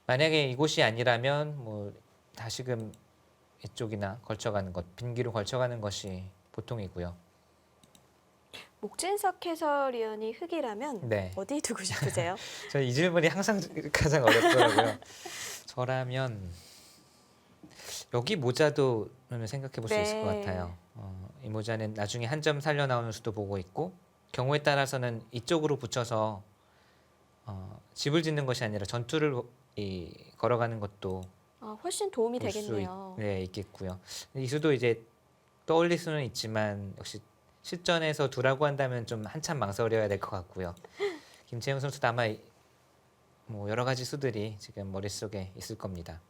만약에 이곳이 아니라면 뭐 다시금 이쪽이나 걸쳐가는 것, 빈기로 걸쳐가는 것이 보통이고요. 목진석 해설위원이 흙이라면 네. 어디 두고 싶으세요? 저 이 질문이 항상 가장 어렵더라고요. 저라면 여기 모자도 생각해 볼 수 네. 있을 것 같아요. 이 모자는 나중에 한 점 살려 나오는 수도 보고 있고 경우에 따라서는 이쪽으로 붙여서 집을 짓는 것이 아니라 전투를 걸어가는 것도 훨씬 도움이 볼 수 되겠네요. 네, 있겠고요. 이 수도 이제 떠올릴 수는 있지만 역시 실전에서 두라고 한다면 좀 한참 망설여야 될 것 같고요. 김채영 선수도 아마 뭐 여러 가지 수들이 지금 머릿속에 있을 겁니다.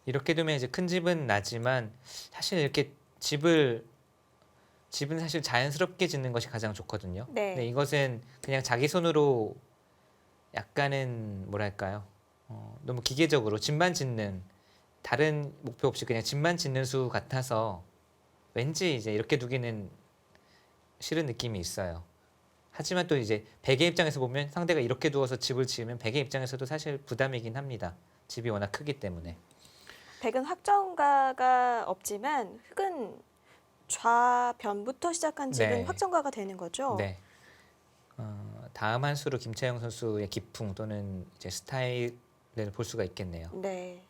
이렇게 두면 이제 큰 집은 나지만 사실 이렇게 집은 사실 자연스럽게 짓는 것이 가장 좋거든요. 네. 근데 이것은 그냥 자기 손으로 약간은 뭐랄까요? 너무 기계적으로 집만 짓는 다른 목표 없이 그냥 집만 짓는 수 같아서 왠지 이제 이렇게 두기는 싫은 느낌이 있어요. 하지만 또 이제 백의 입장에서 보면 상대가 이렇게 두어서 집을 지으면 백의 입장에서도 사실 부담이긴 합니다. 집이 워낙 크기 때문에. 백은 확정가가 없지만 흙은 좌변부터 시작한 집은 네. 확정가가 되는 거죠. 네. 다음 한 수로 김채영 선수의 기풍 또는 이제 스타일을 볼 수가 있겠네요. 네.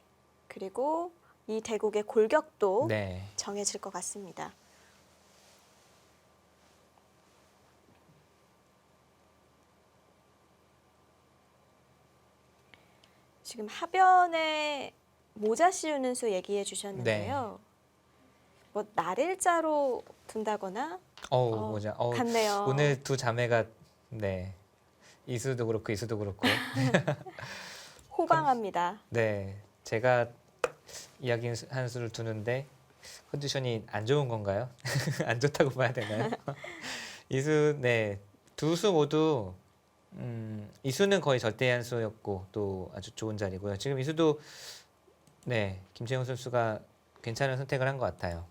그리고 이 대국의 골격도 네. 정해질 것 같습니다. 지금 하변에 모자 씌우는 수 얘기해 주셨는데요. 뭐 날일자로 둔다거나 모자. 같네요. 오늘 두 자매가 네. 이수도 그렇고 이수도 그렇고. 호방합니다. 네. 제가 이야기 한 수를 두는데 컨디션이 안 좋은 건가요? 안 좋다고 봐야 되나요? 이수 네. 두 수 모두 이수는 거의 절대한 수였고 또 아주 좋은 자리고요. 지금 이수도 네. 김채영 선수가 괜찮은 선택을 한 것 같아요.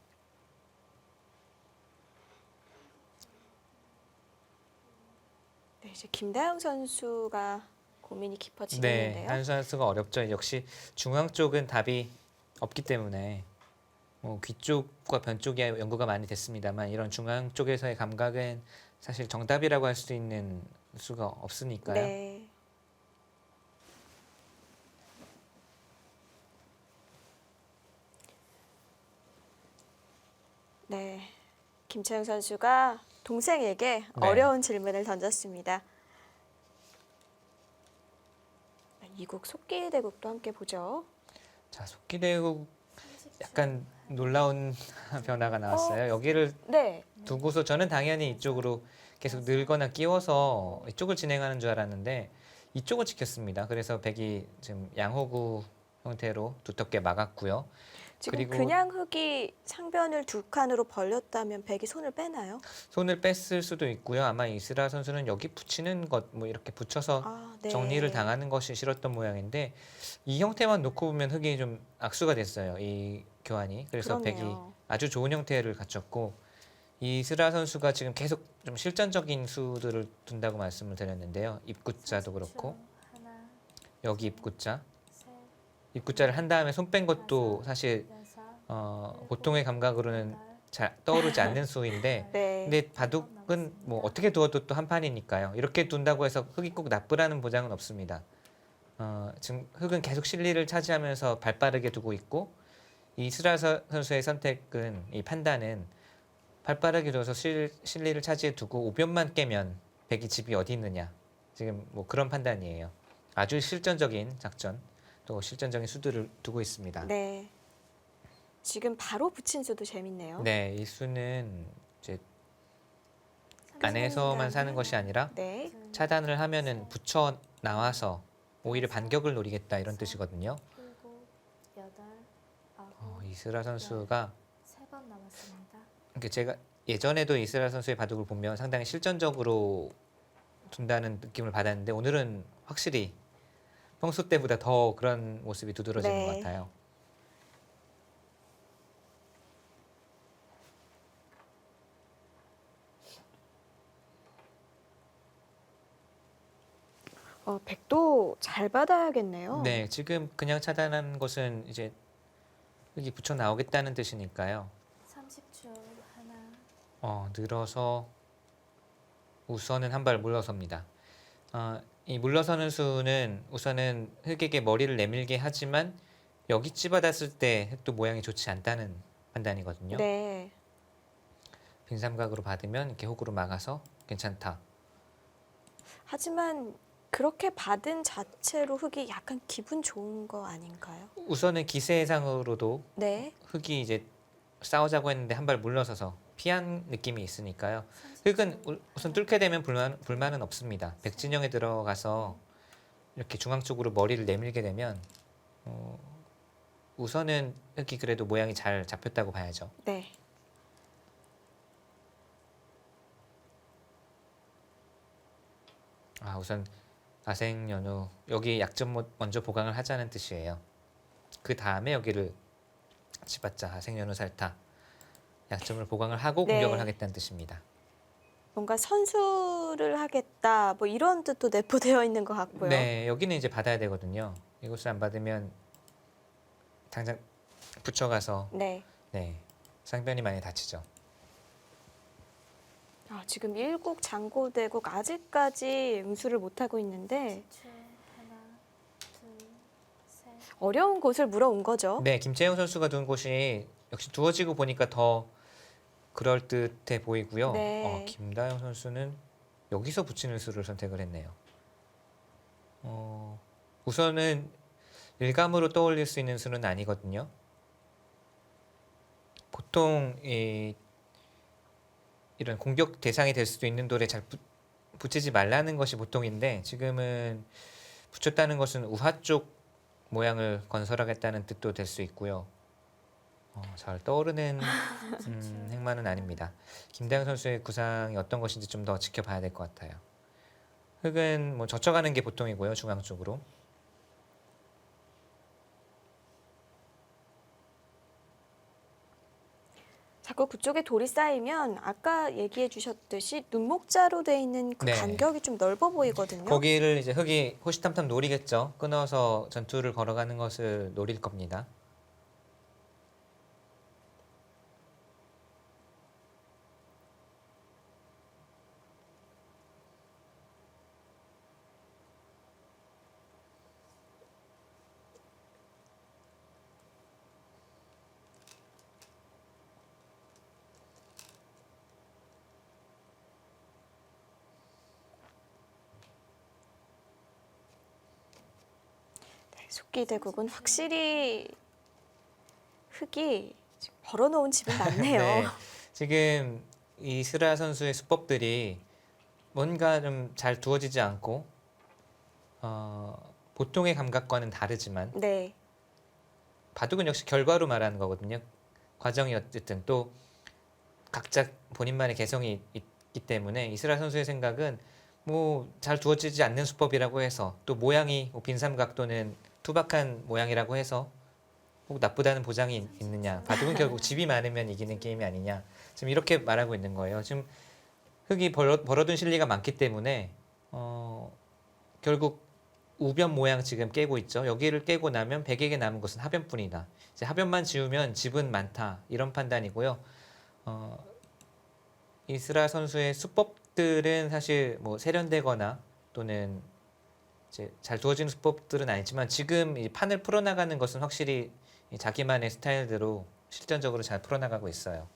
네, 이제 김다영 선수가 고민이 깊어지겠는데요. 네, 한 선수가 어렵죠. 역시 중앙 쪽은 답이 없기 때문에 뭐 귀 쪽과 변 쪽이 연구가 많이 됐습니다만 이런 중앙 쪽에서의 감각은 사실 정답이라고 할 수 있는 수가 없으니까요. 네. 김채영 선수가 동생에게 네. 어려운 질문을 던졌습니다. 이국 속기대국도 함께 보죠. 자, 속기대국 30초. 약간 놀라운 변화가 나왔어요. 여기를 네. 두고서 저는 당연히 이쪽으로 계속 늘거나 끼워서 이쪽을 진행하는 줄 알았는데 이쪽을 지켰습니다. 그래서 백이 지금 양호구 형태로 두텁게 막았고요. 지금 그리고 그냥 흙이 상변을 두 칸으로 벌렸다면 백이 손을 빼나요? 손을 뺐을 수도 있고요. 아마 이스라 선수는 여기 붙이는 것 뭐 이렇게 붙여서 아, 네. 정리를 당하는 것이 싫었던 모양인데 이 형태만 놓고 보면 흙이 좀 악수가 됐어요. 이 교환이. 그래서 백이 그렇네요. 아주 좋은 형태를 갖췄고 이스라 선수가 지금 계속 좀 실전적인 수들을 둔다고 말씀을 드렸는데요. 입구자도 30초. 그렇고 하나, 여기 입구자, 셋, 입구자를 한 다음에 손 뺀 것도 사실 여섯, 보통의 감각으로는 여덟, 잘 떠오르지 않는 수인데 네. 근데 바둑은 뭐 어떻게 두어도 또 한 판이니까요. 이렇게 둔다고 해서 흙이 꼭 나쁘라는 보장은 없습니다. 지금 흙은 계속 실리를 차지하면서 발빠르게 두고 있고 이스라 선수의 선택은 이 판단은 발빠르게 둬서 실리를 차지해 두고 오변만 깨면 백이 집이 어디 있느냐 지금 뭐 그런 판단이에요. 아주 실전적인 작전 또 실전적인 수들을 두고 있습니다. 네. 지금 바로 붙인 수도 재밌네요. 네, 이 수는 이제 30초. 안에서만 사는 것이 아니라 네. 차단을 하면은 붙여 나와서 오히려 반격을 노리겠다 이런 뜻이거든요. 일곱, 여덟, 아홉, 이스라 선수가 세 번 남았습니다. 그러니까 제가 예전에도 이스라 선수의 바둑을 보면 상당히 실전적으로 둔다는 느낌을 받았는데 오늘은 확실히 평소 때보다 더 그런 모습이 두드러지는 네. 것 같아요. 백도 잘 받아야겠네요. 네, 지금 그냥 차단한 것은 이제 여기 붙여 나오겠다는 뜻이니까요. 30초. 하나, 늘어서 우선은 한 발 물러섭니다. 이 물러서는 수는 우선은 흙에게 머리를 내밀게 하지만 여기 찌받았을 때 흙도 모양이 좋지 않다는 판단이거든요. 네. 빈 삼각으로 받으면 이렇게 혹으로 막아서 괜찮다. 하지만 그렇게 받은 자체로 흙이 약간 기분 좋은 거 아닌가요? 우선은 기세상으로도 네. 흙이 이제 싸우자고 했는데 한 발 물러서서 피한 느낌이 있으니까요. 흙은 30초. 우선 뚫게 되면 불만은 없습니다. 백진영에 들어가서 이렇게 중앙 쪽으로 머리를 내밀게 되면 우선은 흙이 그래도 모양이 잘 잡혔다고 봐야죠. 네. 우선 아생연우 여기 약점 먼저 보강을 하자는 뜻이에요. 그 다음에 여기를 집받자 아생연우 살타 약점을 보강을 하고 네. 공격을 하겠다는 뜻입니다. 뭔가 선수를 하겠다 뭐 이런 뜻도 내포되어 있는 것 같고요. 네, 여기는 이제 받아야 되거든요. 이것을 안 받으면 당장 붙여가서 네. 네, 상변이 많이 다치죠. 지금 일국 장고대국 아직까지 응수를 못하고 있는데 10초. 하나, 둘, 셋. 어려운 곳을 물어온 거죠. 네, 김채영 선수가 둔 곳이 역시 두어지고 보니까 더 그럴 듯해 보이고요. 네. 김다영 선수는 여기서 붙이는 수를 선택을 했네요. 우선은 일감으로 떠올릴 수 있는 수는 아니거든요. 보통 이런 공격 대상이 될 수도 있는 돌에 잘 붙이지 말라는 것이 보통인데 지금은 붙였다는 것은 우하 쪽 모양을 건설하겠다는 뜻도 될 수 있고요. 잘 떠오르는 행만은 아닙니다. 김다영 선수의 구상이 어떤 것인지 좀 더 지켜봐야 될 것 같아요. 흙은 뭐 젖혀가는 게 보통이고요. 중앙 쪽으로. 자꾸 그쪽에 돌이 쌓이면 아까 얘기해 주셨듯이 눈목자로 돼 있는 그 네. 간격이 좀 넓어 보이거든요. 거기를 이제 흙이 호시탐탐 노리겠죠. 끊어서 전투를 걸어가는 것을 노릴 겁니다. 속기대국은 확실히 흙이 벌어놓은 집은 많네요. 네, 지금 이스라 선수의 수법들이 뭔가 좀 잘 두어지지 않고 보통의 감각과는 다르지만 네. 바둑은 역시 결과로 말하는 거거든요. 과정이 어쨌든 또 각자 본인만의 개성이 있기 때문에 이스라 선수의 생각은 뭐 잘 두어지지 않는 수법이라고 해서 또 모양이 뭐 빈삼각 또는 투박한 모양이라고 해서 꼭 나쁘다는 보장이 있느냐. 바둑은 결국 집이 많으면 이기는 게임이 아니냐. 지금 이렇게 말하고 있는 거예요. 지금 흙이 벌어둔 실리가 많기 때문에 결국 우변 모양 지금 깨고 있죠. 여기를 깨고 나면 백에게 남은 것은 하변뿐이다. 이제 하변만 지우면 집은 많다. 이런 판단이고요. 이스라 선수의 수법들은 사실 뭐 세련되거나 또는 이제 잘 두어지는 수법들은 아니지만 지금 이 판을 풀어나가는 것은 확실히 이 자기만의 스타일대로 실전적으로 잘 풀어나가고 있어요.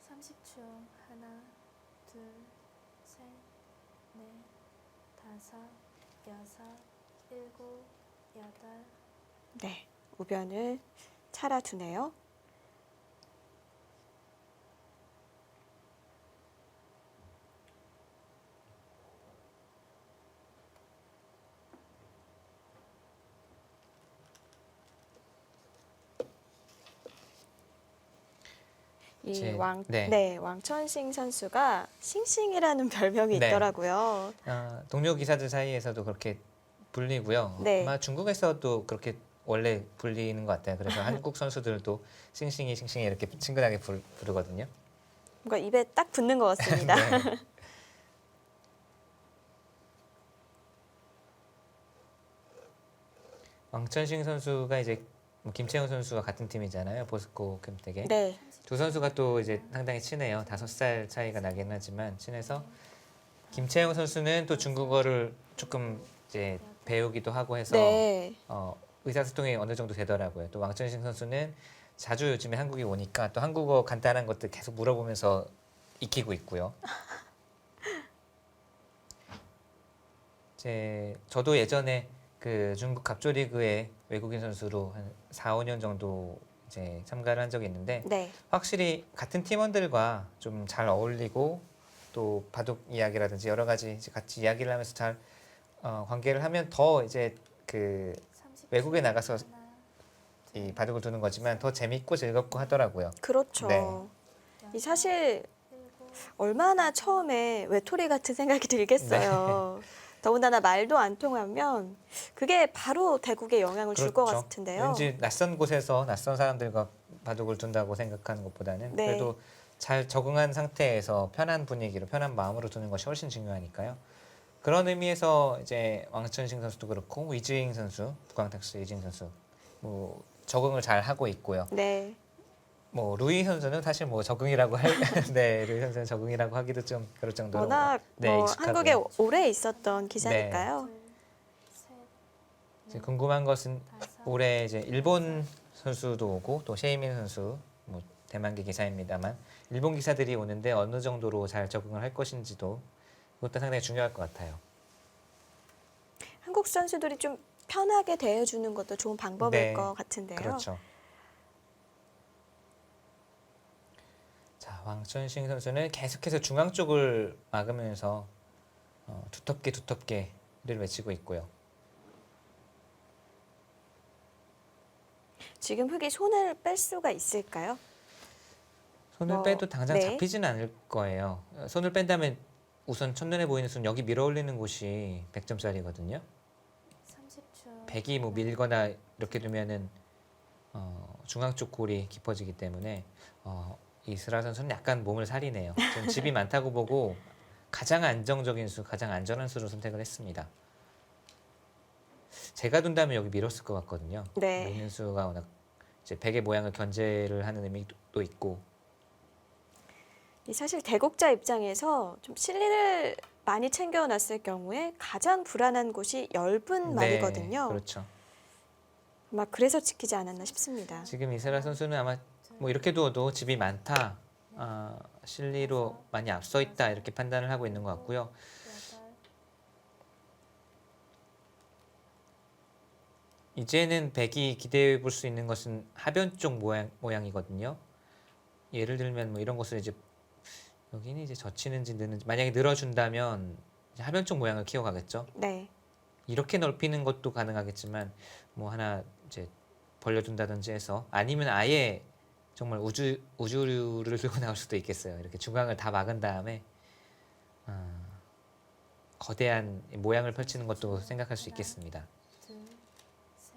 30초. 하나, 둘, 셋, 넷, 다섯, 여섯, 일곱, 여덟. 네. 우변을 차려두네요. 네. 네, 왕천싱 선수가 싱싱이라는 별명이 네. 있더라고요. 동료 기사들 사이에서도 그렇게 불리고요. 네. 아마 중국에서도 그렇게 원래 불리는 것 같아요. 그래서 한국 선수들도 싱싱이 싱싱이 이렇게 친근하게 부르거든요. 뭔가 입에 딱 붙는 것 같습니다. 네. 왕천싱 선수가 이제 뭐 김채영 선수와 같은 팀이잖아요. 보스코 캠텍에. 네. 두 선수가 또 이제 상당히 친해요. 5살 차이가 나긴 하지만 친해서 김채영 선수는 또 중국어를 조금 이제 배우기도 하고 해서 네. 의사소통이 어느 정도 되더라고요. 또 왕천식 선수는 자주 요즘에 한국에 오니까 또 한국어 간단한 것들 계속 물어보면서 익히고 있고요. 저도 예전에 그 중국 갑조리그의 외국인 선수로 한 4, 5년 정도 이제 참가를 한 적이 있는데 네. 확실히 같은 팀원들과 좀 잘 어울리고 또 바둑 이야기라든지 여러 가지 이제 같이 이야기를 하면서 잘 관계를 하면 더 이제 그 30초. 외국에 나가서 하나, 이 바둑을 두는 거지만 더 재밌고 즐겁고 하더라고요. 그렇죠. 네. 이 사실 일곱, 얼마나 처음에 외톨이 같은 생각이 들겠어요. 더군다나 말도 안 통하면 그게 바로 대국에 영향을 줄 것 그렇죠. 같은데요. 왠지 낯선 곳에서 낯선 사람들과 바둑을 둔다고 생각하는 것보다는 네. 그래도 잘 적응한 상태에서 편한 분위기로 편한 마음으로 두는 것이 훨씬 중요하니까요. 그런 의미에서 이제 왕천식 선수도 그렇고 이즈잉 선수, 북광탁스 이즈잉 선수 뭐 적응을 잘 하고 있고요. 네. 뭐 루이 선수는 사실 뭐 적응이라고 네, 루이 선수는 적응이라고 하기도 좀 그럴 정도로 워낙 네, 뭐 익숙하고. 한국에 오래 있었던 기사니까요. 둘, 셋, 이제 넷, 궁금한 것은 다섯. 올해 이제 일본 선수도 오고 또 셰이민 선수 뭐 대만계 기사입니다만 일본 기사들이 오는데 어느 정도로 잘 적응을 할 것인지도 그것도 상당히 중요할 것 같아요. 한국 선수들이 좀 편하게 대해주는 것도 좋은 방법일 네, 것 같은데요. 그렇죠. 자, 왕천식 선수는 계속해서 중앙 쪽을 막으면서 두텁게를 외치고 있고요. 지금 흙이 손을 뺄 수가 있을까요? 손을 뭐, 빼도 당장 네. 잡히진 않을 거예요. 손을 뺀다면 우선 첫눈에 보이는 순 여기 밀어 올리는 곳이 100점짜리거든요. 30초. 100이 뭐 밀거나 이렇게 두면은 중앙 쪽 골이 깊어지기 때문에 이스라 선수는 약간 몸을 사리네요. 좀 집이 많다고 보고 가장 안정적인 수, 가장 안전한 수를 선택을 했습니다. 제가 둔다면 여기 밀었을 것 같거든요. 네. 밀는 수가 워낙 이제 100의 모양을 견제를 하는 의미도 있고 이 사실 대국자 입장에서 좀 실리를 많이 챙겨놨을 경우에 가장 불안한 곳이 엷은 말이거든요. 그렇죠. 아마 그래서 지키지 않았나 싶습니다. 지금 이스라 선수는 아마 뭐 이렇게 두어도 집이 많다, 실리로 많이 앞서 있다 이렇게 판단을 하고 있는 것 같고요. 여덟, 이제는 백이 기대해 볼 수 있는 것은 하변 쪽 모양이거든요. 예를 들면 뭐 이런 것을 이제 여기는 이제 젖히는지 느는지 만약에 늘어준다면 이제 하변 쪽 모양을 키워가겠죠. 네. 이렇게 넓히는 것도 가능하겠지만 뭐 하나 이제 벌려둔다든지 해서 아니면 아예 정말 우주류를 들고 나올 수도 있겠어요. 이렇게 중앙을 다 막은 다음에 거대한 모양을 펼치는 것도 생각할 수 있겠습니다. 둘, 셋.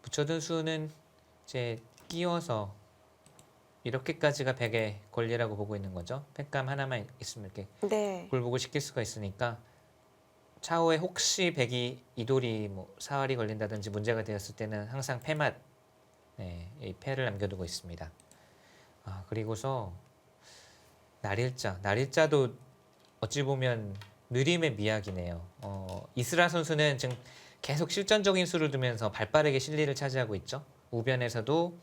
붙여둔 수는 이제 끼워서 이렇게까지가 백의 권리라고 보고 있는 거죠. 팩감 하나만 있으면 이렇게 네. 굴복을 시킬 수가 있으니까 차후에 혹시 백이 이돌이 뭐 사활이 걸린다든지 문제가 되었을 때는 항상 패맛, 이 패를 남겨두고 있습니다. 그리고서 날일자도 어찌 보면 느림의 미학이네요. 이스라 선수는 지금 계속 실전적인 수를 두면서 발빠르게 실리를 차지하고 있죠. 우변에서도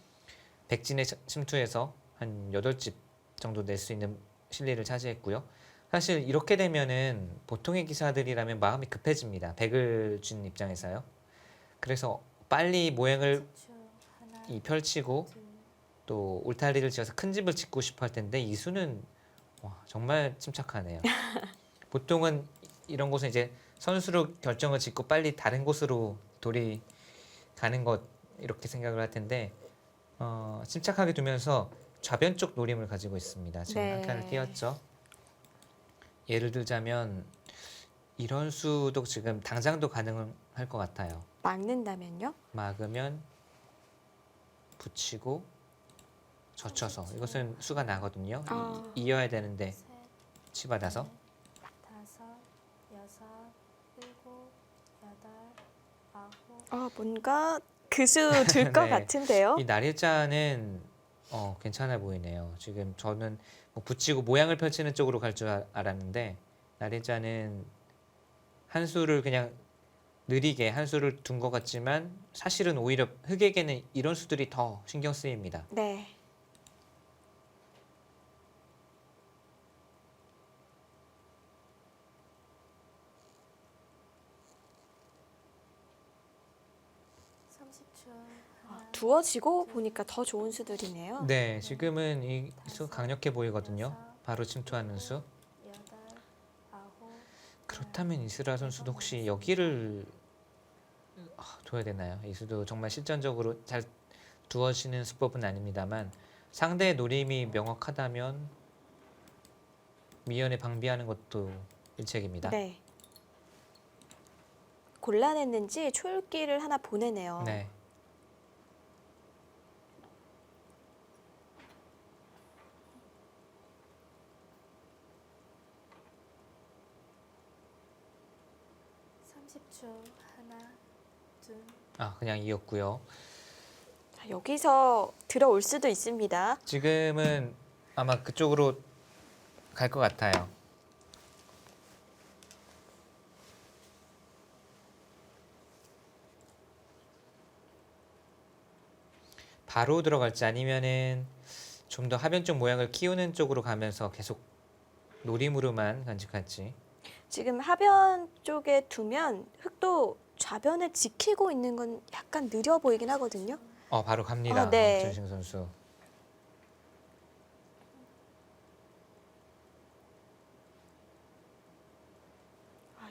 백진에 침투해서 한 8집 정도 낼 수 있는 실리를 차지했고요. 사실 이렇게 되면은 보통의 기사들이라면 마음이 급해집니다. 백을 쥔 입장에서요. 그래서 빨리 모양을 30초. 하나, 펼치고 둘, 또 울타리를 지어서 큰 집을 짓고 싶어 할 텐데 이수는 정말 침착하네요. 보통은 이런 곳은 이제 선수로 결정을 짓고 빨리 다른 곳으로 돌이 가는 것 이렇게 생각을 할 텐데 침착하게 두면서 좌변 쪽 노림을 가지고 있습니다. 지금 네. 한 칸을 띄었죠. 예를 들자면 이런 수도 지금 당장도 가능할 것 같아요. 막는다면요? 막으면 붙이고 젖혀서 이것은 수가 나거든요. 이어야 되는데 셋, 치받아서 넷, 다섯, 여섯, 일곱, 여덟, 아홉. 뭔가 그 수 들 것 네. 같은데요? 이 날일자는 괜찮아 보이네요. 지금 저는 뭐 붙이고 모양을 펼치는 쪽으로 갈 줄 알았는데 날일자는 한 수를 그냥 느리게 한 수를 둔 것 같지만 사실은 오히려 흑에게는 이런 수들이 더 신경 쓰입니다. 네. 두어지고 보니까 더 좋은 수들이네요. 네, 지금은 이 수 강력해 보이거든요. 바로 침투하는 수. 여덟, 아홉. 그렇다면 이스라 선수도 혹시 여기를 둬야 되나요? 이 수도 정말 실전적으로 잘 두어지는 수법은 아닙니다만 상대의 노림이 명확하다면 미연에 방비하는 것도 일책입니다. 네. 곤란했는지 초읽기를 하나 보내네요. 네. 하나, 둘. 그냥 이었고요. 자, 여기서 들어올 수도 있습니다. 지금은 아마 그쪽으로 갈 것 같아요. 바로 들어갈지 아니면은 좀 더 하변 쪽 모양을 키우는 쪽으로 가면서 계속 노림으로만 간직할지. 지금 하변 쪽에 두면 흑도 좌변을 지키고 있는 건 약간 느려 보이긴 하거든요. 바로 갑니다. 네. 전신 선수.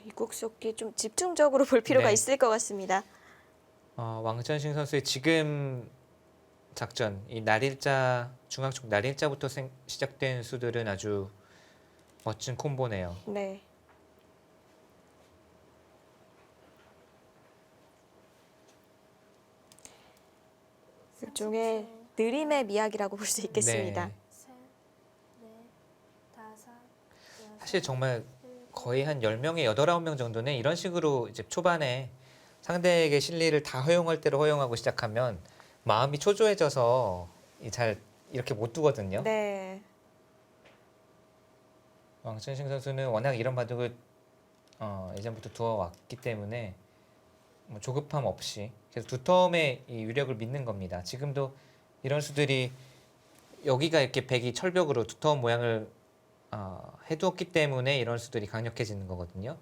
이국속기 좀 집중적으로 볼 필요가 네. 있을 것 같습니다. 왕천식 선수의 지금 작전, 이 날일자 중앙 쪽 날일자부터 시작된 수들은 아주 멋진 콤보네요. 네. 일종의 느림의 미학이라고 볼 수 있겠습니다. 네. 셋, 넷, 다섯, 여섯, 사실 정말 일곱, 거의 한 10명에 8, 9명 정도는 이런 식으로 이제 초반에 상대에게 실리를 다 허용할 대로 허용하고 시작하면 마음이 초조해져서 잘 이렇게 못 두거든요. 네. 왕천식 선수는 워낙 이런 바둑을 예전부터 두어왔기 때문에 뭐 조급함 없이 계속 두텀의 이 위력을 믿는 겁니다. 지금도 이런 수들이 여기가 이렇게 백이 철벽으로 두터운 모양을 해두었기 때문에 이런 수들이 강력해지는 거거든요.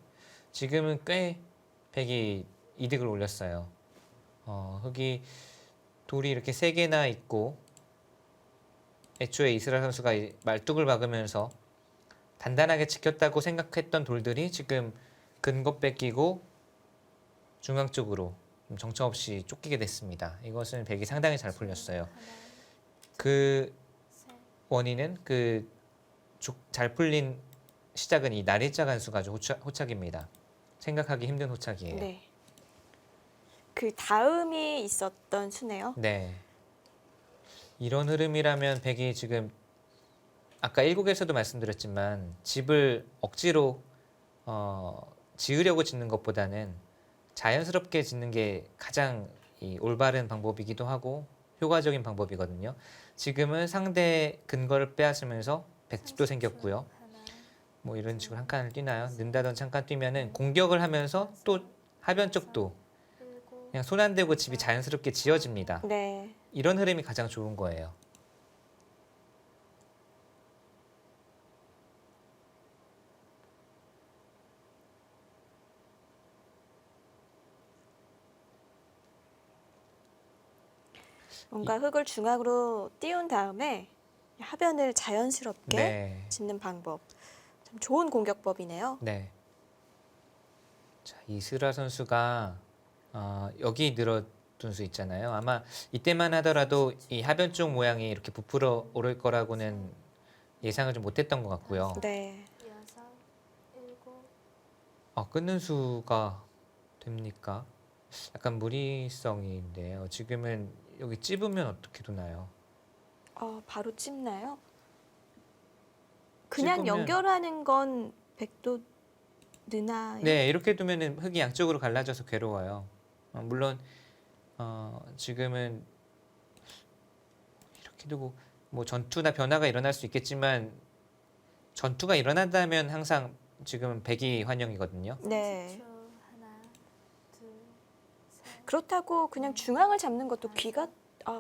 지금은 꽤 백이 이득을 올렸어요. 흙이 돌이 이렇게 세 개나 있고 애초에 이스라 선수가 이 말뚝을 박으면서 단단하게 지켰다고 생각했던 돌들이 지금 근거 뺏기고 중앙 쪽으로 정처없이 쫓기게 됐습니다. 이것은 백이 상당히 잘 풀렸어요. 하나, 그 셋, 원인은 그 잘 풀린 시작은 이 나리자 간수가 아주 호착입니다. 생각하기 힘든 호착이에요. 네. 그 다음이 있었던 수네요. 네. 이런 흐름이라면 백이 지금 아까 1국에서도 말씀드렸지만 집을 억지로 지으려고 짓는 것보다는 자연스럽게 짓는 게 가장 이 올바른 방법이기도 하고 효과적인 방법이거든요. 지금은 상대 근거를 빼앗으면서 백집도 생겼고요. 하나, 뭐 이런 식으로 한 칸을 뛰나요? 는다던 잠깐 뛰면은 공격을 하면서 또 하변 쪽도 일곱, 그냥 손 안 대고 집이 자연스럽게 지어집니다. 네. 이런 흐름이 가장 좋은 거예요. 뭔가 흙을 중앙으로 띄운 다음에 하변을 자연스럽게 네. 짓는 방법. 참 좋은 공격법이네요. 네. 자, 이스라 선수가 여기 늘어둔 수 있잖아요. 아마 이때만 하더라도 이 하변 쪽 모양이 이렇게 부풀어 오를 거라고는 예상을 좀 못했던 것 같고요. 네. 여섯, 일곱, 끊는 수가 됩니까? 약간 무리성인데요. 지금은 여기 찝으면 어떻게 두나요? 바로 찝나요? 그냥 찝으면- 연결하는 건 백도 느나요? 네, 이렇게 두면은 흙이 양쪽으로 갈라져서 괴로워요. 물론 지금은 이렇게 두고 뭐 전투나 변화가 일어날 수 있겠지만 전투가 일어난다면 항상 지금은 백이 환영이거든요. 네. 30초, 하나, 둘, 셋, 그렇다고 그냥 중앙을 잡는 것도 귀가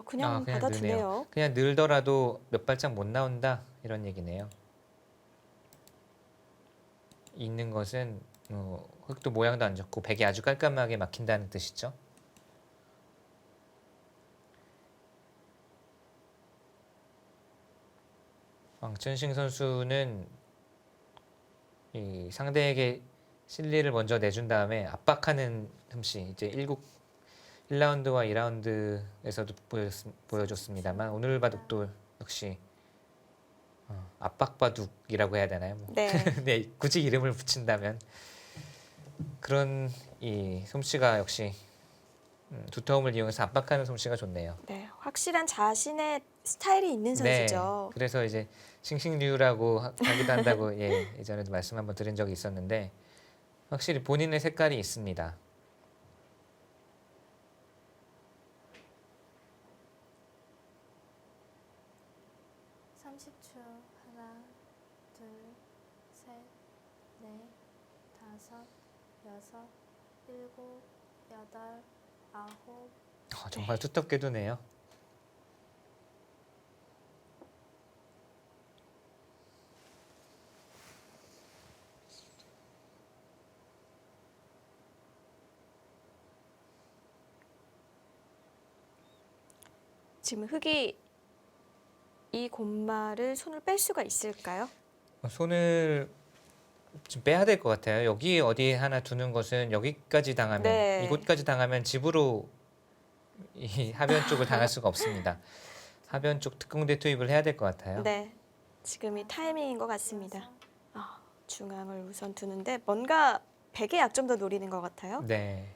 그냥 그냥 받아주네요. 그냥 늘더라도 몇 발짝 못 나온다 이런 얘기네요. 있는 것은 흙도 모양도 안 좋고 백이 아주 깔끔하게 막힌다는 뜻이죠. 왕천식 선수는 이 상대에게 실리를 먼저 내준 다음에 압박하는 흠씨 이제 1라운드와 2라운드에서도 보여줬습니다만 오늘 바둑도 역시 압박 바둑이라고 해야 되나요? 뭐. 네. 네, 굳이 이름을 붙인다면 그런 이 솜씨가 역시 두터움을 이용해서 압박하는 솜씨가 좋네요. 네. 확실한 자신의 스타일이 있는 선수죠. 네, 그래서 이제 싱싱류라고 하기도 한다고 예전에도 말씀 한번 드린 적이 있었는데 확실히 본인의 색깔이 있습니다. 삼십 초 하나, 둘, 셋, 넷, 다섯, 여섯, 일곱, 여덟, 아홉, 정말 두텁게 두네요. 지금 흙이 이 곰마를 손을 뺄 수가 있을까요? 손을 좀 빼야 될 것 같아요. 여기 어디 하나 두는 것은 여기까지 당하면 네. 이곳까지 당하면 집으로 이 하변 쪽을 당할 수가 없습니다. 하변 쪽 특공대 투입을 해야 될 것 같아요. 네. 지금이 타이밍인 것 같습니다. 중앙을 우선 두는데 뭔가 백의 약점도 노리는 것 같아요. 네.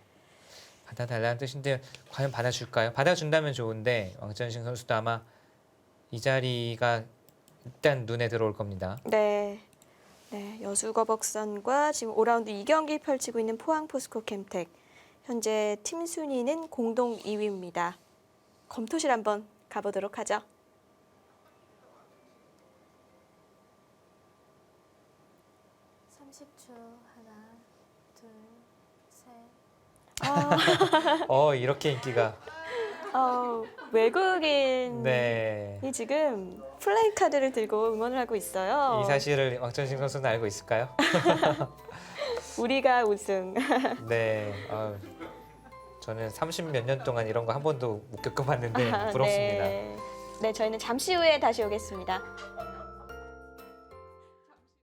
받아달라는 뜻인데 과연 받아줄까요? 받아준다면 좋은데 왕천식 선수도 아마 이 자리가 일단 눈에 들어올 겁니다. 네. 네, 여수거벅선과 지금 5라운드 2경기 펼치고 있는 포항 포스코 캠텍. 현재 팀 순위는 공동 2위입니다. 검토실 한번 가보도록 하죠. 삼십 초 하나, 둘, 셋, 아, 이렇게 인기가. 외국인이 네. 지금 플레이카드를 들고 응원을 하고 있어요. 이 사실을 왕천식 선수는 알고 있을까요? 우리가 우승. 네. 저는 30몇 년 동안 이런 거 한 번도 못 겪어봤는데 부럽습니다. 네. 네, 저희는 잠시 후에 다시 오겠습니다.